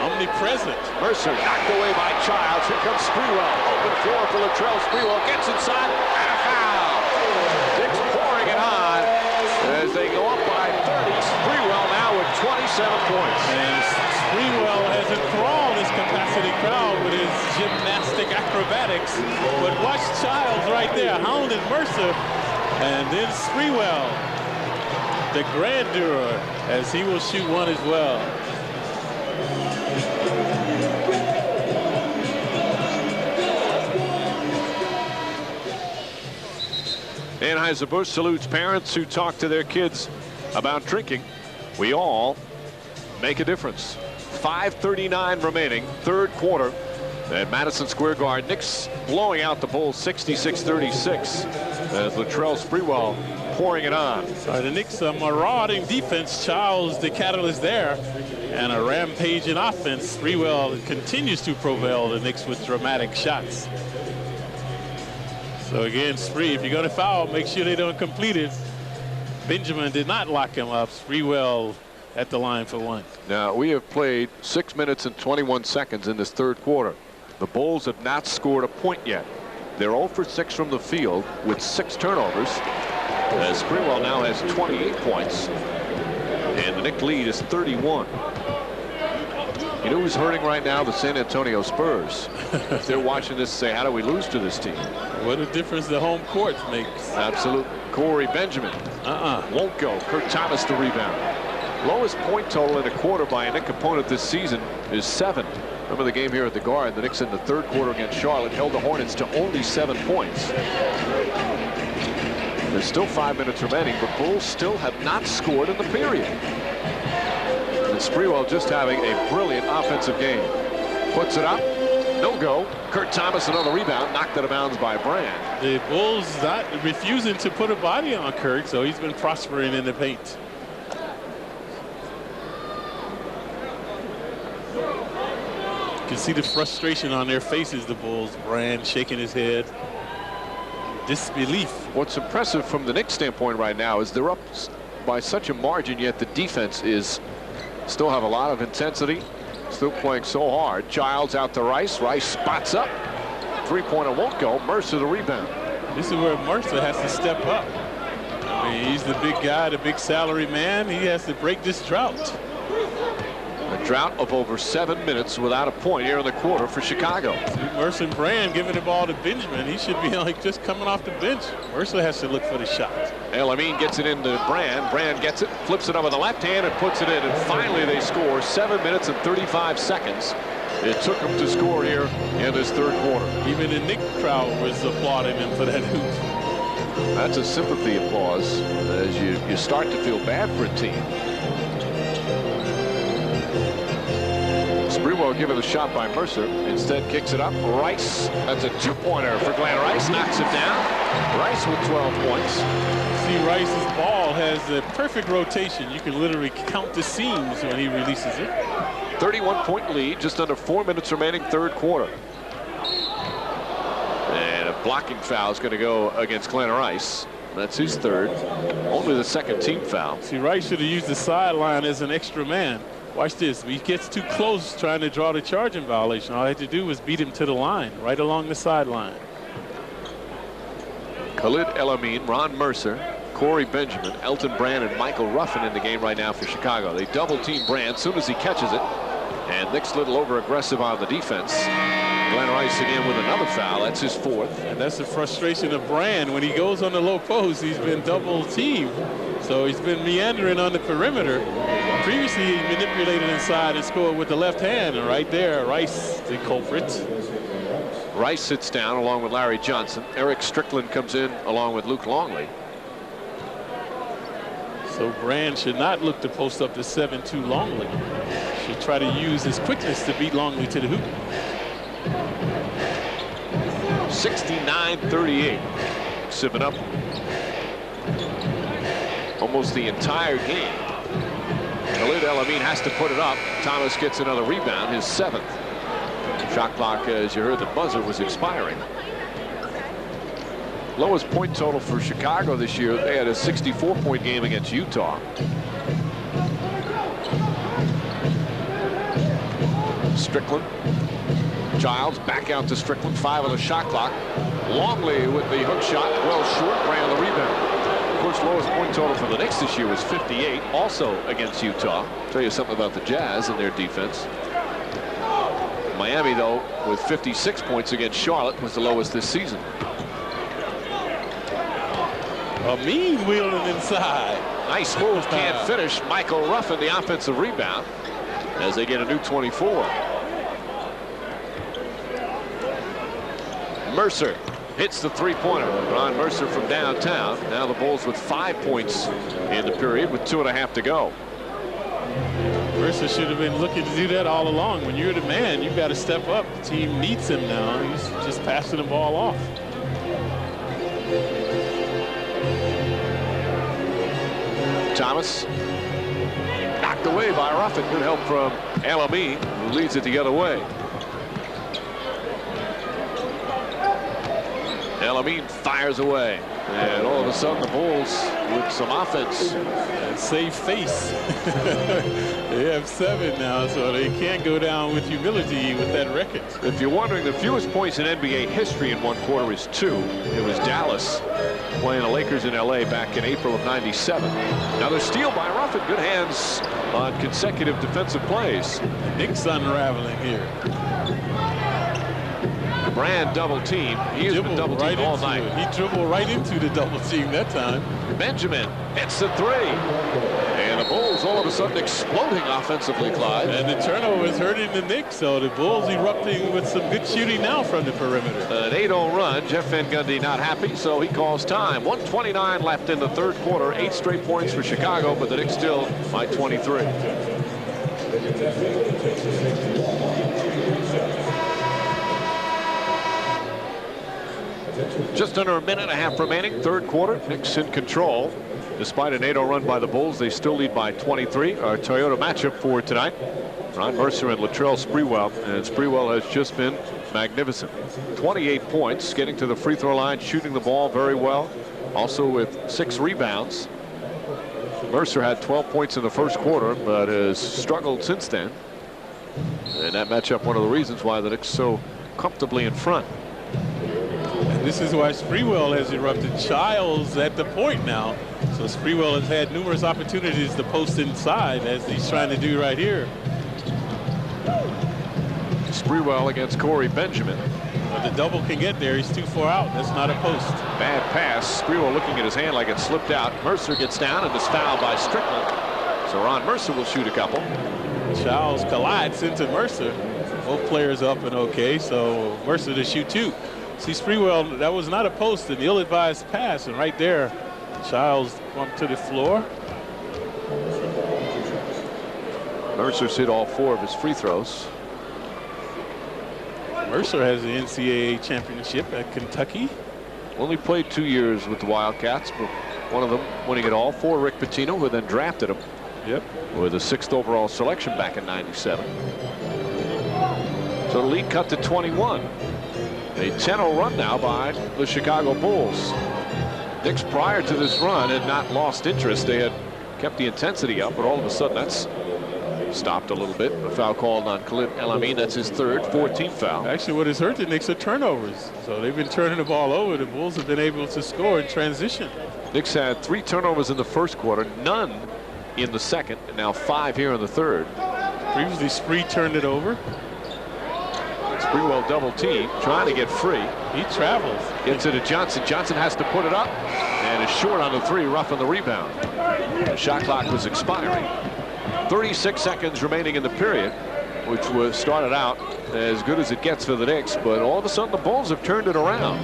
omnipresent. Mercer knocked away by Childs. Here comes Sprewell. Open floor for Latrell. Sprewell gets inside and a foul. Knicks pouring it on as they go up by 30. Sprewell now with 27 points. And Sprewell has enthralled this capacity crowd with his gymnastic acrobatic acrobatics, but watch Childs right there, hounding Mercer, and then Sprewell, the grandeur, as he will shoot one as well. Anheuser-Busch salutes parents who talk to their kids about drinking. We all make a difference. 5:39 remaining, third quarter at Madison Square Garden. Knicks blowing out the Bulls 66-36 as Latrell Sprewell pouring it on. The Knicks marauding defense. Childs the catalyst there, and a rampaging offense. Sprewell continues to prevail the Knicks with dramatic shots. So again, Spree, if you're going to foul, make sure they don't complete it. Benjamin did not lock him up. Sprewell at the line for one. Now, we have played 6 minutes and 21 seconds in this third quarter. The Bulls have not scored a point yet. They're 0 for 6 from the field with 6 turnovers. Sprewell now has 28 points, and the Knicks lead is 31. You know who's hurting right now? The San Antonio Spurs. If they're watching this, say, how do we lose to this team? What a difference the home court makes. Absolutely. Corey Benjamin won't go. Kurt Thomas the rebound. Lowest point total in a quarter by a Knicks opponent this season is 7. Remember the game here at the Garden. The Knicks in the third quarter against Charlotte held the Hornets to only 7 points. There's still 5 minutes remaining, but Bulls still have not scored in the period. And Sprewell just having a brilliant offensive game. Puts it up. No go. Kurt Thomas another rebound, knocked out of bounds by Brand. The Bulls not refusing to put a body on Kurt, so he's been prospering in the paint. You can see the frustration on their faces, the Bulls. Brand shaking his head. Disbelief. What's impressive from the Knicks standpoint right now is they're up by such a margin, yet the defense is still have a lot of intensity, still playing so hard. Childs out to Rice. Rice spots up. Three-pointer won't go. Mercer the rebound. This is where Mercer has to step up. I mean, he's the big guy, the big salary man. He has to break this drought. A drought of over 7 minutes without a point here in the quarter for Chicago. Mercer and Brand giving the ball to Benjamin. He should be like just coming off the bench. Mercer has to look for the shot. El Amin gets it into Brand. Brand gets it, flips it up with the left hand and puts it in. And finally they score. 7 minutes and 35 seconds. It took them to score here in this third quarter. Even the Knicks crowd was applauding him for that hoop. That's a sympathy applause as you start to feel bad for a team. Sprewell given the shot by Mercer. Instead kicks it up. Rice. That's a 2-pointer for Glenn Rice. Knocks it down. Rice with 12 points. See, Rice's ball has a perfect rotation. You can literally count the seams when he releases it. 31-point lead. Just under 4 minutes remaining third quarter. And a blocking foul is going to go against Glenn Rice. That's his third. Only the second team foul. See, Rice should have used the sideline as an extra man. Watch this. He gets too close trying to draw the charging violation. All I had to do was beat him to the line, right along the sideline. Khalid El Amin, Ron Mercer, Corey Benjamin, Elton Brand, and Michael Ruffin in the game right now for Chicago. They double-team Brand as soon as he catches it. And Knicks a little over-aggressive on the defense. Glenn Rice again with another foul. That's his fourth. And that's the frustration of Brand. When he goes on the low post, he's been double-teamed. So he's been meandering on the perimeter. Previously, he manipulated inside and scored with the left hand. And right there, Rice, the culprit. Rice sits down along with Larry Johnson. Eric Strickland comes in along with Luke Longley. So Brand should not look to post up the 7-2 Longley. Should try to use his quickness to beat Longley to the hoop. 69-38. Sipping up almost the entire game. Khalid El Amin has to put it up. Thomas gets another rebound, his 7th. Shot clock, as you heard, the buzzer was expiring. Lowest point total for Chicago this year. They had a 64-point game against Utah. Strickland. Childs back out to Strickland. 5 on the shot clock. Longley with the hook shot. Well short. Brand on the rebound. Of course, lowest point total for the Knicks this year was 58, also against Utah. Tell you something about the Jazz and their defense. Miami, though, with 56 points against Charlotte, was the lowest this season. A mean wheeling inside. Nice move, can't finish. Michael Ruffin, the offensive rebound, as they get a new 24. Mercer hits the three-pointer. Ron Mercer from downtown. Now the Bulls with 5 points in the period with 2.5 to go. Mercer should have been looking to do that all along. When you're the man, you've got to step up. The team needs him now. He's just passing the ball off. Thomas knocked away by Ruffin. Good help from Alami, who leads it the other way. Alami fires away. And all of a sudden the Bulls with some offense. And save face. They have 7 now, so they can't go down with humility with that record. If you're wondering, the fewest points in NBA history in one quarter is 2. It was Dallas playing the Lakers in LA back in April of '97. Another steal by Ruffin. Good hands on consecutive defensive plays. Knicks unraveling here. Brand double team. He has been double teamed all night. He dribbled right into the double team that time. Benjamin hits the 3. And the Bulls all of a sudden exploding offensively, Clyde. And the turnover is hurting the Knicks, so the Bulls erupting with some good shooting now from the perimeter. An 8-0 run. Jeff Van Gundy not happy, so he calls time. 1:29 left in the third quarter. 8 straight points for Chicago, but the Knicks still by 23. Just under a minute and a half remaining, third quarter. Knicks in control. Despite an 8-0 run by the Bulls, they still lead by 23. Our Toyota matchup for tonight, Ron Mercer and Latrell Sprewell. And Sprewell has just been magnificent. 28 points, getting to the free throw line, shooting the ball very well. Also with 6 rebounds. Mercer had 12 points in the first quarter, but has struggled since then. And that matchup, one of the reasons why the Knicks so comfortably in front. This is why Sprewell has erupted. Childs at the point now. So Sprewell has had numerous opportunities to post inside, as he's trying to do right here. Sprewell against Corey Benjamin. But the double can get there. He's too far out. That's not a post. Bad pass. Sprewell looking at his hand like it slipped out. Mercer gets down and is fouled by Strickland. So Ron Mercer will shoot a couple. Childs collides into Mercer. Both players up and okay. So Mercer to shoot 2. See, Sprewell, that was not a post, an ill-advised pass, and right there, Childs bumped to the floor. Mercer's hit all 4 of his free throws. Mercer has the NCAA championship at Kentucky. Only played 2 years with the Wildcats, but one of them winning it all for Rick Pitino, who then drafted him. Yep. With a 6th overall selection back in '97. So the lead cut to 21. A 10-0 run now by the Chicago Bulls. Knicks prior to this run had not lost interest. They had kept the intensity up, but all of a sudden that's stopped a little bit. A foul called on Khalid El-Amin. That's his 3rd, 4th-team foul. Actually, what has hurt the Knicks are turnovers. So they've been turning the ball over. The Bulls have been able to score in transition. Knicks had 3 turnovers in the first quarter, none in the second, and now 5 here in the third. Previously, Spree turned it over. Sprewell double team, trying to get free. He travels. Gets it to Johnson. Johnson has to put it up and is short on the 3, rough on the rebound. The shot clock was expiring. 36 seconds remaining in the period, which was started out as good as it gets for the Knicks, but all of a sudden the Bulls have turned it around.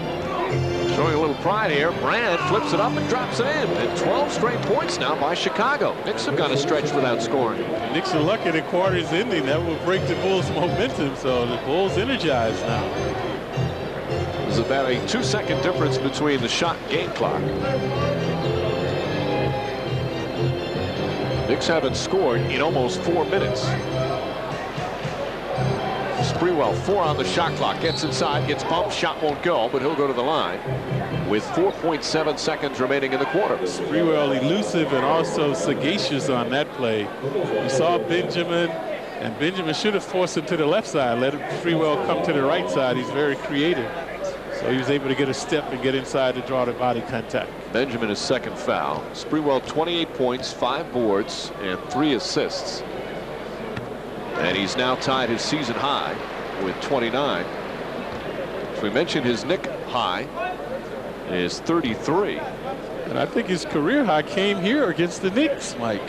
Showing a little pride here. Brand flips it up and drops it in. And 12 straight points now by Chicago. Knicks have got a stretch without scoring. The Knicks are lucky the quarter's ending. That will break the Bulls' momentum, so the Bulls energized now. There's about a 2-second difference between the shot and game clock. Knicks haven't scored in almost 4 minutes. Sprewell 4 on the shot clock, gets inside, gets bumped, shot won't go, but he'll go to the line with 4.7 seconds remaining in the quarter. Sprewell elusive and also sagacious on that play. You saw Benjamin, and Benjamin should have forced him to the left side, let Sprewell come to the right side. He's very creative. So he was able to get a step and get inside to draw the body contact. Benjamin is 2nd foul. Sprewell 28 points, 5 boards, and 3 assists. And he's now tied his season high with 29. As we mentioned, his Knick high is 33. And I think his career high came here against the Knicks, Mike.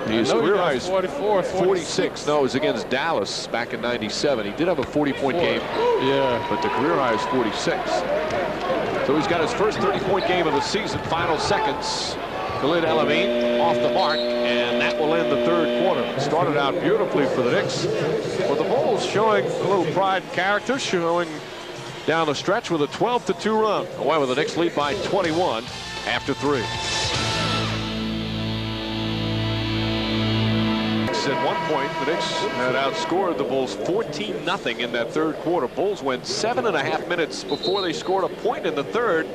His career high is 44, 46. No, it was against Dallas back in '97. He did have a 40-point game. Yeah. But the career high is 46. So he's got his first 30-point game of the season. Final seconds. Khalid El-Amin off the mark, and that will end the third quarter. Started out beautifully for the Knicks, but the Bulls showing a little pride and character, showing down the stretch with a 12-2 run. However, the Knicks lead by 21 after 3. At one point, the Knicks had outscored the Bulls 14-0 in that third quarter. Bulls went 7.5 minutes before they scored a point in the third,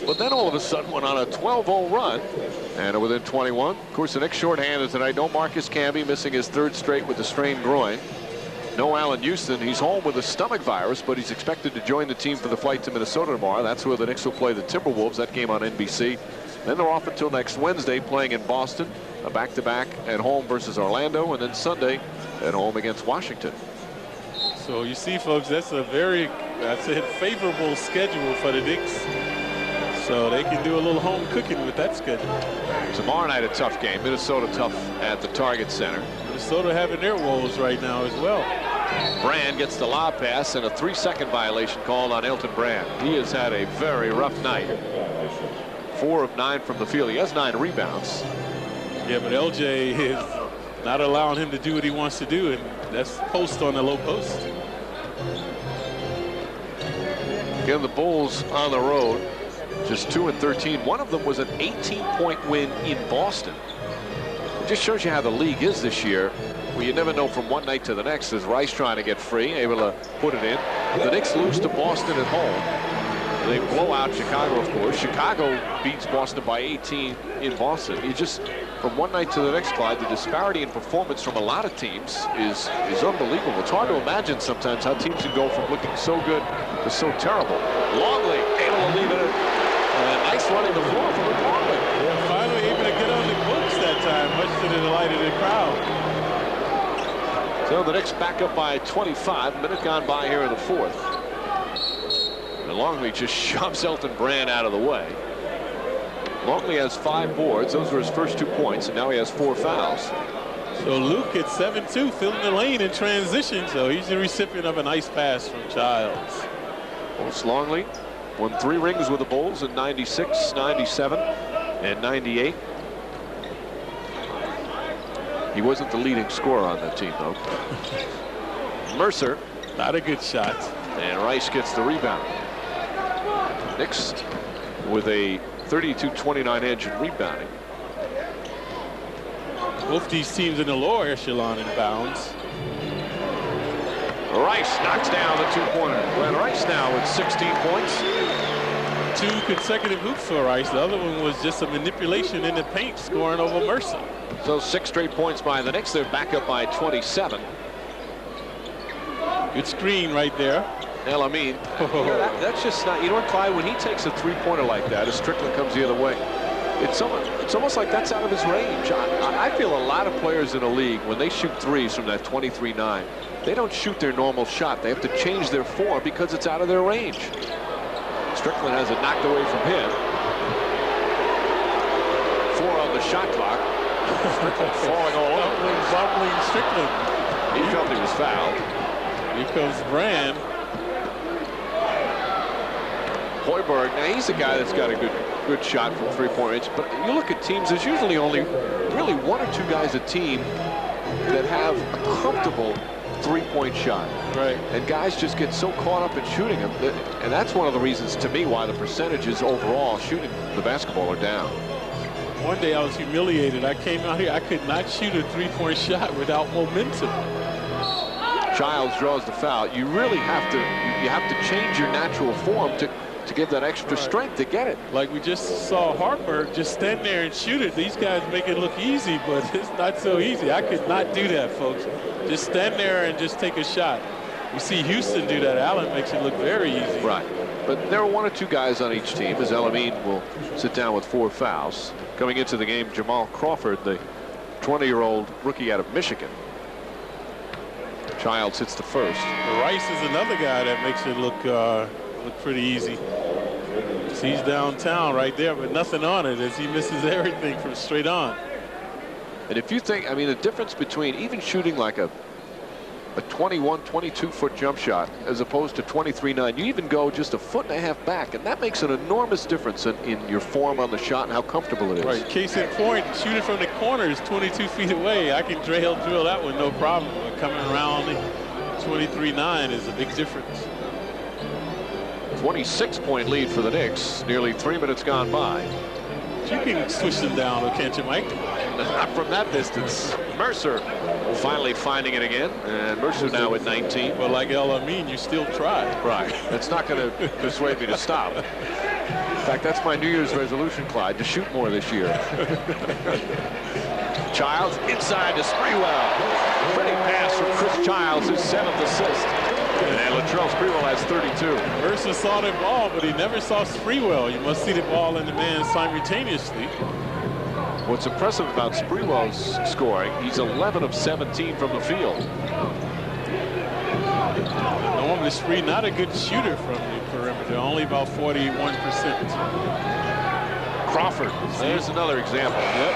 but then all of a sudden went on a 12-0 run, and within 21. Of course, the Knicks shorthanded tonight. No Marcus Camby, missing his third straight with a strained groin. No Allen Houston. He's home with a stomach virus, but he's expected to join the team for the flight to Minnesota tomorrow. That's where the Knicks will play the Timberwolves. That game on NBC. Then they're off until next Wednesday, playing in Boston, a back-to-back at home versus Orlando, and then Sunday at home against Washington. So you see, folks, that's a very, I said, favorable schedule for the Knicks. So they can do a little home cooking with that schedule. Tomorrow night, a tough game. Minnesota tough at the Target Center. Minnesota having their woes right now as well. Brand gets the lob pass and a 3-second violation called on Elton Brand. He has had a very rough night. 4 of 9 from the field. He has 9 rebounds. Yeah, but LJ is not allowing him to do what he wants to do, and that's post on the low post. Again, the Bulls on the road, just 2-13. One of them was an 18-point win in Boston. It just shows you how the league is this year. Well, you never know from one night to the next. Is Rice trying to get free, able to put it in. The Knicks lose to Boston at home. They blow out Chicago, of course. Chicago beats Boston by 18 in Boston. You just, from one night to the next, Clyde, the disparity in performance from a lot of teams is unbelievable. It's hard to imagine sometimes how teams can go from looking so good to so terrible. Longley able to leave it in. Nice running the floor from Longley. Yeah, finally able to get on the books that time, much to the delight of the crowd. So the Knicks back up by 25. A minute gone by here in the fourth. And Longley just shoves Elton Brand out of the way. Longley has 5 boards. Those were his first 2 points, and now he has 4 fouls. So Luke at 7-2, filling the lane in transition. So he's the recipient of a nice pass from Childs. Most Longley won 3 rings with the Bulls in '96, '97, and '98. He wasn't the leading scorer on that team, though. Mercer. Not a good shot. And Rice gets the rebound. Knicks with a 32-29 edge in rebounding. Both these teams in the lower echelon in bounds. Rice knocks down the 2-pointer. Glenn Rice now with 16 points. 2 consecutive hoops for Rice. The other one was just a manipulation in the paint, scoring over Mercer. So 6 straight points by the Knicks. They're back up by 27. Good screen right there. El-Amin. That's just not, you know what, Clyde, when he takes a 3-pointer like that, as Strickland comes the other way, it's almost like that's out of his range. I feel a lot of players in the league, when they shoot threes from that 23-9, they don't shoot their normal shot. They have to change their form because it's out of their range. Strickland has it knocked away from him. 4 on the shot clock. Strickland falling all over. Bumbling Strickland. He felt he was fouled. Here comes Brand. Hoiberg, now he's a guy that's got a good shot from 3-point range, but you look at teams, there's usually only really 1 or 2 guys a team that have a comfortable 3-point shot. Right. And guys just get so caught up in shooting them, and that's one of the reasons to me why the percentages overall shooting the basketball are down. One day I was humiliated. I came out here, I could not shoot a 3-point shot without momentum. Childs draws the foul. You really have to change your natural form to give that extra strength to get it. Like we just saw Harper just stand there and shoot it. These guys make it look easy, but it's not so easy. I could not do that, folks. Just stand there and just take a shot. We see Houston do that. Allen makes it look very easy. Right. But there are 1 or 2 guys on each team, as El-Amin will sit down with 4 fouls. Coming into the game, Jamal Crawford, the 20-year-old rookie out of Michigan. Childs hits the first. Rice is another guy that makes it look pretty easy. He's downtown right there, but nothing on it as he misses everything from straight on. And if you think, I mean, the difference between even shooting like a 21, 22-foot jump shot as opposed to 23-9, you even go just a foot and a half back, and that makes an enormous difference in your form on the shot and how comfortable it is. Right. Case in point, shooting from the corner is 22 feet away. I can drill that one no problem. But coming around 23-9 is a big difference. 26-point lead for the Knicks. Nearly 3 minutes gone by. You can switch them down, though, can't you, Mike? Not from that distance. Mercer finally finding it again, and Mercer now at 19. Well, like El Amin, you still try. Right. That's not going to persuade me to stop. In fact, that's my New Year's resolution, Clyde, to shoot more this year. Childs inside to Sprewell. Pretty pass from Chris Childs, his 7th assist. And Latrell Sprewell has 32. Mercer saw the ball, but he never saw Sprewell. You must see the ball and the man simultaneously. What's impressive about Sprewell's scoring, he's 11 of 17 from the field. Normally, Spree not a good shooter from the perimeter, only about 41%. Crawford, there's another example. Yep.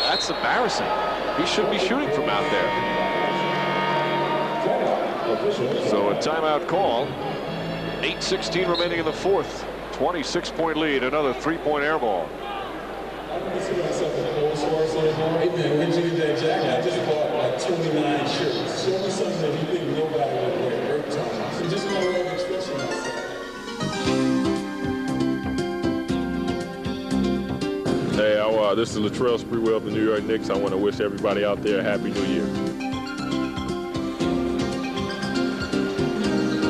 That's embarrassing. He should be shooting from out there. So a timeout call. 8:16 remaining in the fourth. 26-point lead. Another 3-point air ball. I see myself in the old source anymore. Hey man, where'd you get that jacket? I just bought like 29 shirts. Show me something that you think nobody would wear every time. So just my way of expressing myself. Hey, this is Latrell Sprewell of the New York Knicks. I want to wish everybody out there a Happy New Year.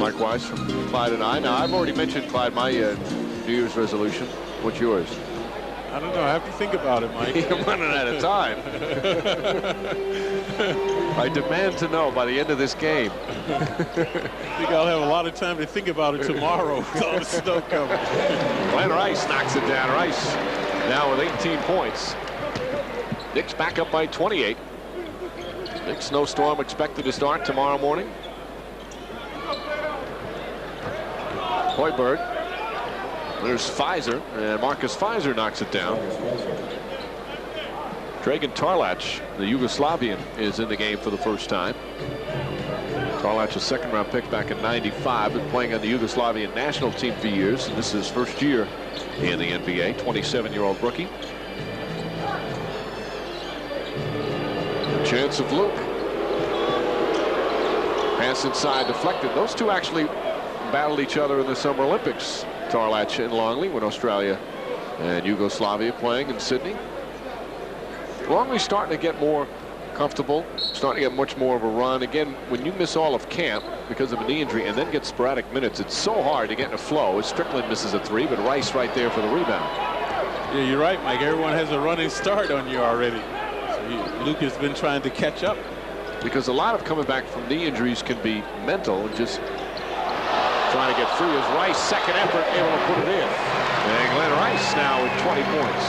Likewise from Clyde and I. Now, I've already mentioned, Clyde, my New Year's resolution. What's yours? I don't know. I have to think about it, Mike. You're running out of time. I demand to know by the end of this game. I think I'll have a lot of time to think about it tomorrow with all the snow coming. Glenn Rice knocks it down. Rice now with 18 points. Knicks back up by 28. Big snowstorm expected to start tomorrow morning. Hoiberg. There's Pfizer, and Marcus Pfizer knocks it down. Dragan Tarlach, the Yugoslavian, is in the game for the first time. Tarlach, a second-round pick back in '95, been playing on the Yugoslavian national team for years, and this is his first year in the NBA. 27-year-old rookie. Chance of Luke. Pass inside, deflected. Those two actually battled each other in the Summer Olympics. Tarlach and Longley, when Australia and Yugoslavia playing in Sydney. Longley's starting to get more comfortable, starting to get much more of a run. Again, when you miss all of camp because of a knee injury and then get sporadic minutes, it's so hard to get in a flow. Strickland misses a 3, but Rice right there for the rebound. Yeah, you're right, Mike. Everyone has a running start on you already. So Luke has been trying to catch up. Because a lot of coming back from knee injuries can be mental and just trying to get free. As Rice, second effort, able to put it in. And Glenn Rice now with 20 points.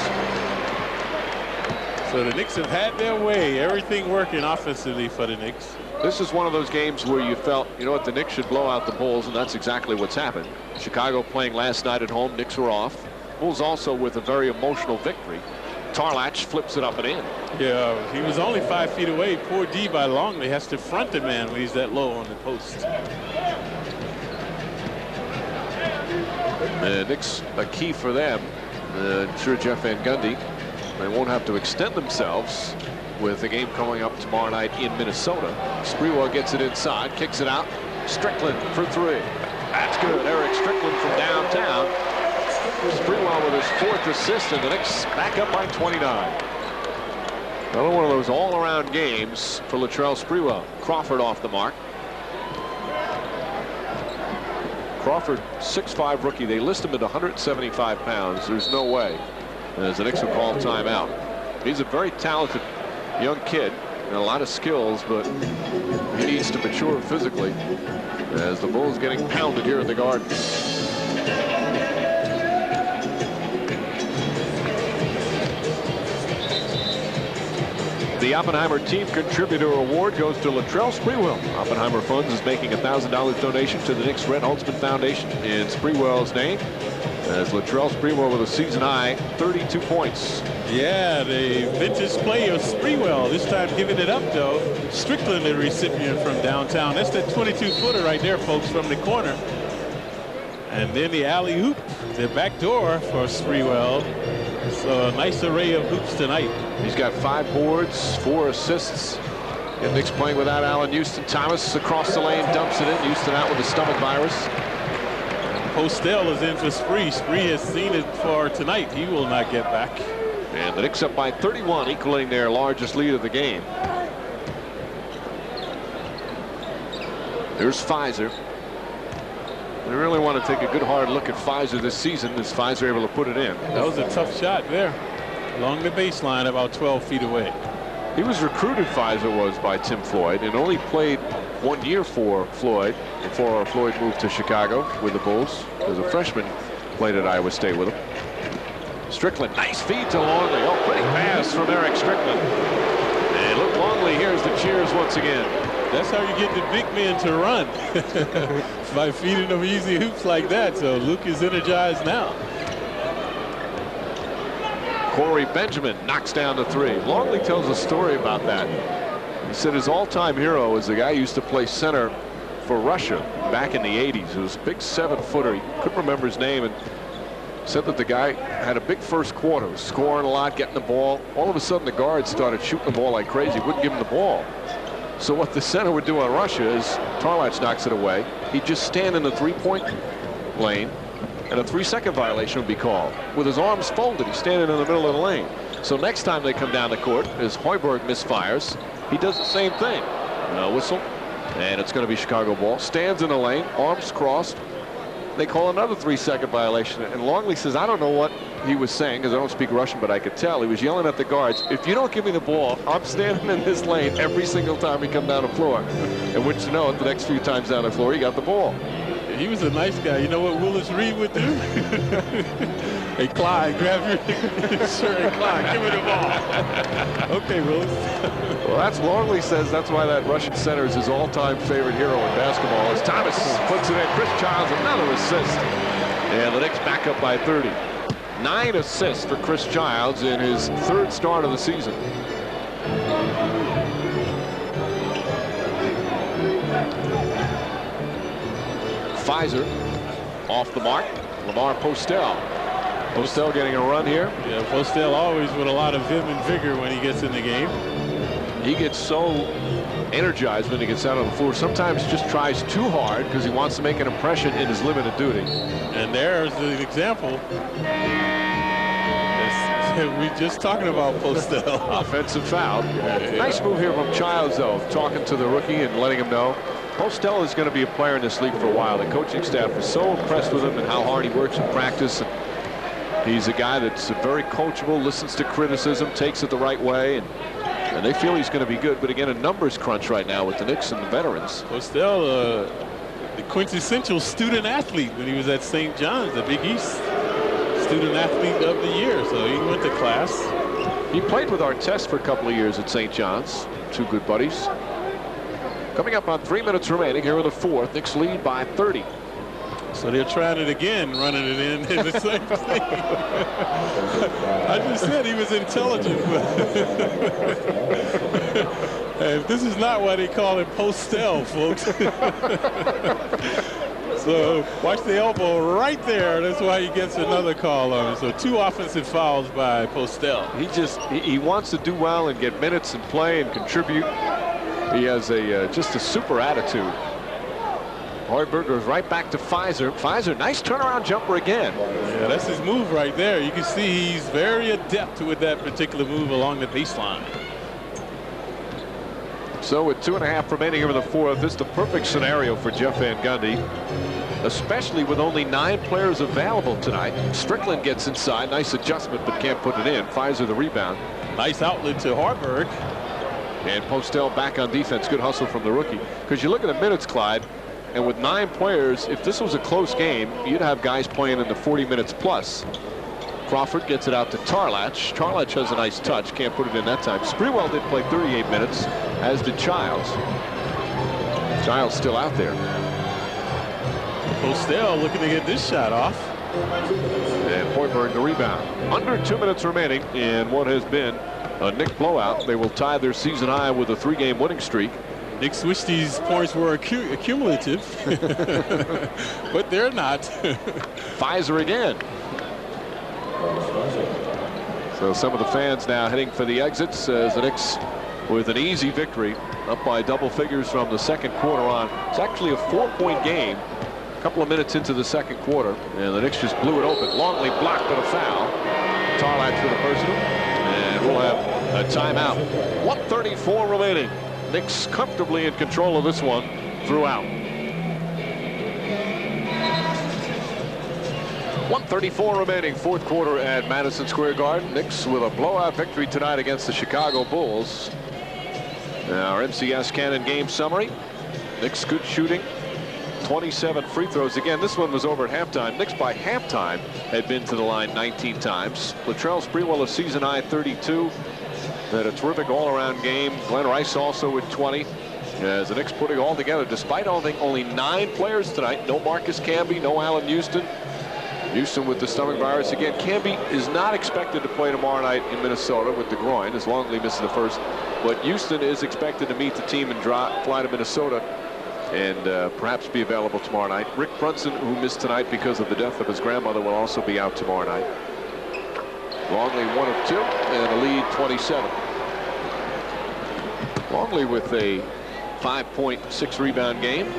So the Knicks have had their way. Everything working offensively for the Knicks. This is one of those games where you felt, you know what, the Knicks should blow out the Bulls, and that's exactly what's happened. Chicago playing last night at home. Knicks were off. Bulls also with a very emotional victory. Tarlach flips it up and in. Yeah, he was only 5 feet away. Poor D by Longley has to front the man when he's that low on the post. Knicks, a key for them. I'm sure Jeff Van Gundy, they won't have to extend themselves with the game coming up tomorrow night in Minnesota. Sprewell gets it inside, kicks it out. Strickland for 3. That's good. Eric Strickland from downtown. Sprewell with his 4th assist, and the Knicks back up by 29. Another one of those all-around games for Latrell Sprewell. Crawford off the mark. Crawford, 6'5" rookie. They list him at 175 pounds. There's no way, as the Knicks will call timeout. He's a very talented young kid and a lot of skills, but he needs to mature physically as the Bulls getting pounded here in the Garden. The Oppenheimer Team Contributor Award goes to Latrell Sprewell. Oppenheimer Funds is making a $1,000 donation to the Knicks Red Holtzman Foundation in Sprewell's name, as Latrell Sprewell with a season high 32 points. Yeah, the vintage play of Sprewell. This time giving it up, though. Strickland, the recipient from downtown. That's that 22-footer right there, folks, from the corner. And then the alley-oop, the back door for Sprewell. So a nice array of hoops tonight. He's got 5 boards, 4 assists. And Knicks playing without Allen Houston. Thomas across the lane, dumps it in. Houston out with the stomach virus. Postel is in for Spree. Spree has seen it for tonight. He will not get back. And the Knicks up by 31, equaling their largest lead of the game. There's Fizer. We really want to take a good hard look at Fizer this season. Is Fizer able to put it in? That was a tough shot there. Along the baseline, about 12 feet away. He was recruited, Fizer was, by Tim Floyd, and only played 1 year for Floyd before Floyd moved to Chicago with the Bulls. As a freshman, played at Iowa State with him. Strickland, nice feed to Longley. Oh, pretty pass from Eric Strickland. And Luke Longley hears the cheers once again. That's how you get the big men to run. By feeding them easy hoops like that. So Luke is energized now. Corey Benjamin knocks down the 3. Longley tells a story about that. He said his all-time hero is the guy who used to play center for Russia back in the 80s. It was a big 7-footer. He couldn't remember his name, and said that the guy had a big first quarter, was scoring a lot, getting the ball. All of a sudden, the guards started shooting the ball like crazy, wouldn't give him the ball. So what the center would do on Russia is Tarlach knocks it away. He'd just stand in the 3-point lane, and a 3-second violation would be called. With his arms folded, he's standing in the middle of the lane. So next time they come down the court, as Hoiberg misfires, he does the same thing. No whistle, and it's going to be Chicago ball. Stands in the lane, arms crossed. They call another 3-second violation. And Longley says, I don't know what he was saying, because I don't speak Russian, but I could tell. He was yelling at the guards, if you don't give me the ball, I'm standing in this lane every single time we come down the floor. And wouldn't you know it, the next few times down the floor, he got the ball. He was a nice guy. You know what Willis Reed would do? Hey, Clyde, grab your shirt. Hey, Clyde, give me the ball. Okay, Willis. Well, that's Longley says that's why that Russian center is his all-time favorite hero in basketball. As Thomas puts it in, Chris Childs another assist. And the Knicks back up by 30. 9 assists for Chris Childs in his 3rd start of the season. Fizer off the mark. Lamar Postel. Postel getting a run here. Yeah, Postel always with a lot of vim and vigor when he gets in the game. He gets so energized when he gets out on the floor. Sometimes just tries too hard because he wants to make an impression in his limited duty. And there's the example. We're just talking about Postel. Offensive foul. Nice move here from Childs, though, talking to the rookie and letting him know. Postel is going to be a player in this league for a while. The coaching staff is so impressed with him and how hard he works in practice. And he's a guy that's very coachable, listens to criticism, takes it the right way, and they feel he's going to be good. But again, a numbers crunch right now with the Knicks and the veterans. Postel, the quintessential student athlete when he was at St. John's, the Big East student athlete of the year. So he went to class. He played with Artest for a couple of years at St. John's. 2 good buddies. Coming up on 3 minutes remaining here in the 4th. Knicks lead by 30. So they're trying it again, running it in the same thing. I just said he was intelligent. And this is not why they call him Postel, folks. So watch the elbow right there. That's why he gets another call on him. So 2 offensive fouls by Postel. He wants to do well and get minutes and play and contribute. He has just a super attitude. Hoiberg goes right back to Fizer. Fizer, nice turnaround jumper again. Yeah, that's his move right there. You can see he's very adept with that particular move along the baseline. So with 2.5 remaining here in the 4th, this is the perfect scenario for Jeff Van Gundy, especially with only 9 players available tonight. Strickland gets inside. Nice adjustment, but can't put it in. Fizer the rebound. Nice outlet to Hoiberg. And Postel back on defense. Good hustle from the rookie. Because you look at the minutes, Clyde, and with 9 players, if this was a close game, you'd have guys playing in the 40 minutes plus. Crawford gets it out to Tarlach. Tarlach has a nice touch. Can't put it in that time. Sprewell did play 38 minutes, as did Childs. Childs still out there. Postel looking to get this shot off. And Hoiberg the rebound. Under 2 minutes remaining in what has been a Knick blowout. They will tie their season high with a 3-game winning streak. Knicks wish these points were accumulative, but they're not. Pfizer again. So some of the fans now heading for the exits as the Knicks with an easy victory, up by double figures from the second quarter on. It's actually a 4-point game. A couple of minutes into the second quarter, and the Knicks just blew it open. Longley blocked, but a foul. Tarlach for the personal, and we'll have a timeout. 1:34 remaining. Knicks comfortably in control of this one throughout. 1:34 remaining, fourth quarter at Madison Square Garden. Knicks with a blowout victory tonight against the Chicago Bulls. Our MCS Cannon game summary. Knicks good shooting, 27 free throws. Again, this one was over at halftime. Knicks by halftime had been to the line 19 times. Latrell Sprewell a season high 32. Had a terrific all-around game. Glenn Rice also with 20. As the Knicks put it all together, despite only 9 players tonight. No Marcus Camby, no Allen Houston. Houston with the stomach virus again. Camby is not expected to play tomorrow night in Minnesota with the groin, as long as he misses the first. But Houston is expected to meet the team and fly to Minnesota and perhaps be available tomorrow night. Rick Brunson, who missed tonight because of the death of his grandmother, will also be out tomorrow night. Longley 1 of 2 and a lead 27. Longley with a 5.6 rebound game.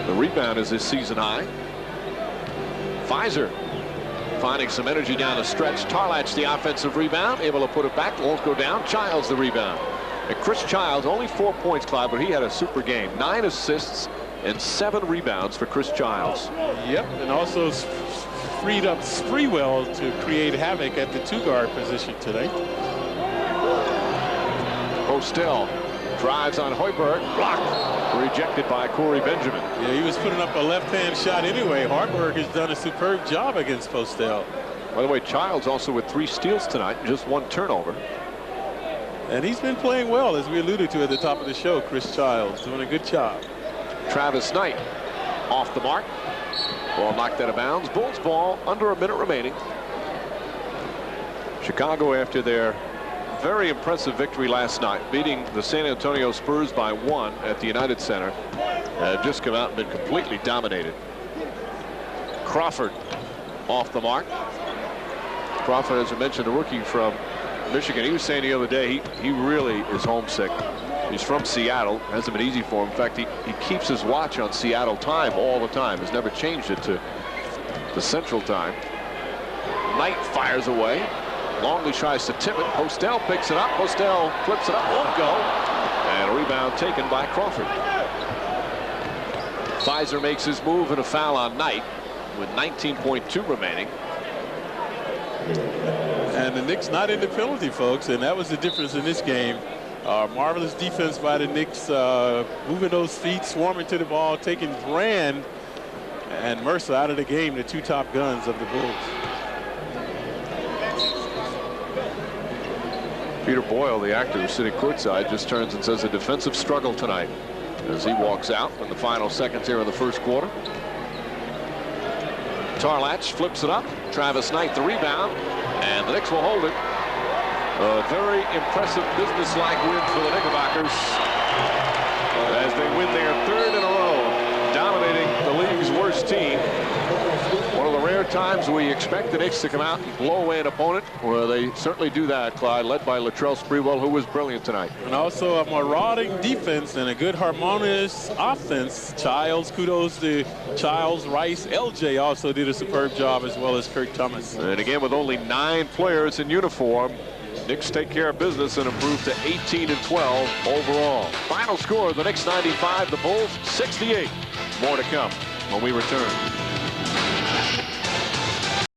The rebound is his season high. Pfizer finding some energy down the stretch. Tarlach the offensive rebound, able to put it back, won't go down. Childs the rebound. And Chris Childs only 4 points, Clyde, but he had a super game. 9 assists and 7 rebounds for Chris Childs. Yep, and also freed up Sprewell to create havoc at the 2-guard position today. Postel drives on Hoiberg, blocked. Rejected by Corey Benjamin. Yeah, he was putting up a left-hand shot anyway. Hoiberg has done a superb job against Postel. By the way, Childs also with 3 steals tonight, just 1 turnover. And he's been playing well, as we alluded to at the top of the show. Chris Childs doing a good job. Travis Knight off the mark. Ball knocked out of bounds. Bulls ball, under a minute remaining. Chicago, after their very impressive victory last night, beating the San Antonio Spurs by 1 at the United Center, just come out and been completely dominated. Crawford off the mark. Crawford, as I mentioned, a rookie from Michigan. He was saying the other day he really is homesick. He's from Seattle. Hasn't been easy for him. In fact, he keeps his watch on Seattle time all the time. Has never changed it to the Central time. Knight fires away. Longley tries to tip it. Postel picks it up. Postel flips it up. Won't go. And a rebound taken by Crawford. Pfizer makes his move and a foul on Knight with 19.2 remaining. And the Knicks not in the penalty, folks, and that was the difference in this game. Marvelous defense by the Knicks, moving those feet, swarming to the ball, taking Brand and Mercer out of the game, the 2 top guns of the Bulls. Peter Boyle, the actor who's sitting courtside, just turns and says a defensive struggle tonight as he walks out in the final seconds here of the first quarter. Tarlach flips it up. Travis Knight the rebound, and the Knicks will hold it. A very impressive business-like win for the Knickerbockers as they win their 3rd in a row, dominating the league's worst team. One of the rare times we expect the Knicks to come out and blow away an opponent. Well, they certainly do that, Clyde, led by Latrell Sprewell, who was brilliant tonight. And also a marauding defense and a good harmonious offense. Childs, kudos to Childs, Rice. LJ also did a superb job, as well as Kurt Thomas. And again, with only 9 players in uniform, Knicks take care of business and improve to 18-12 overall. Final score, the Knicks 95, the Bulls 68. More to come when we return.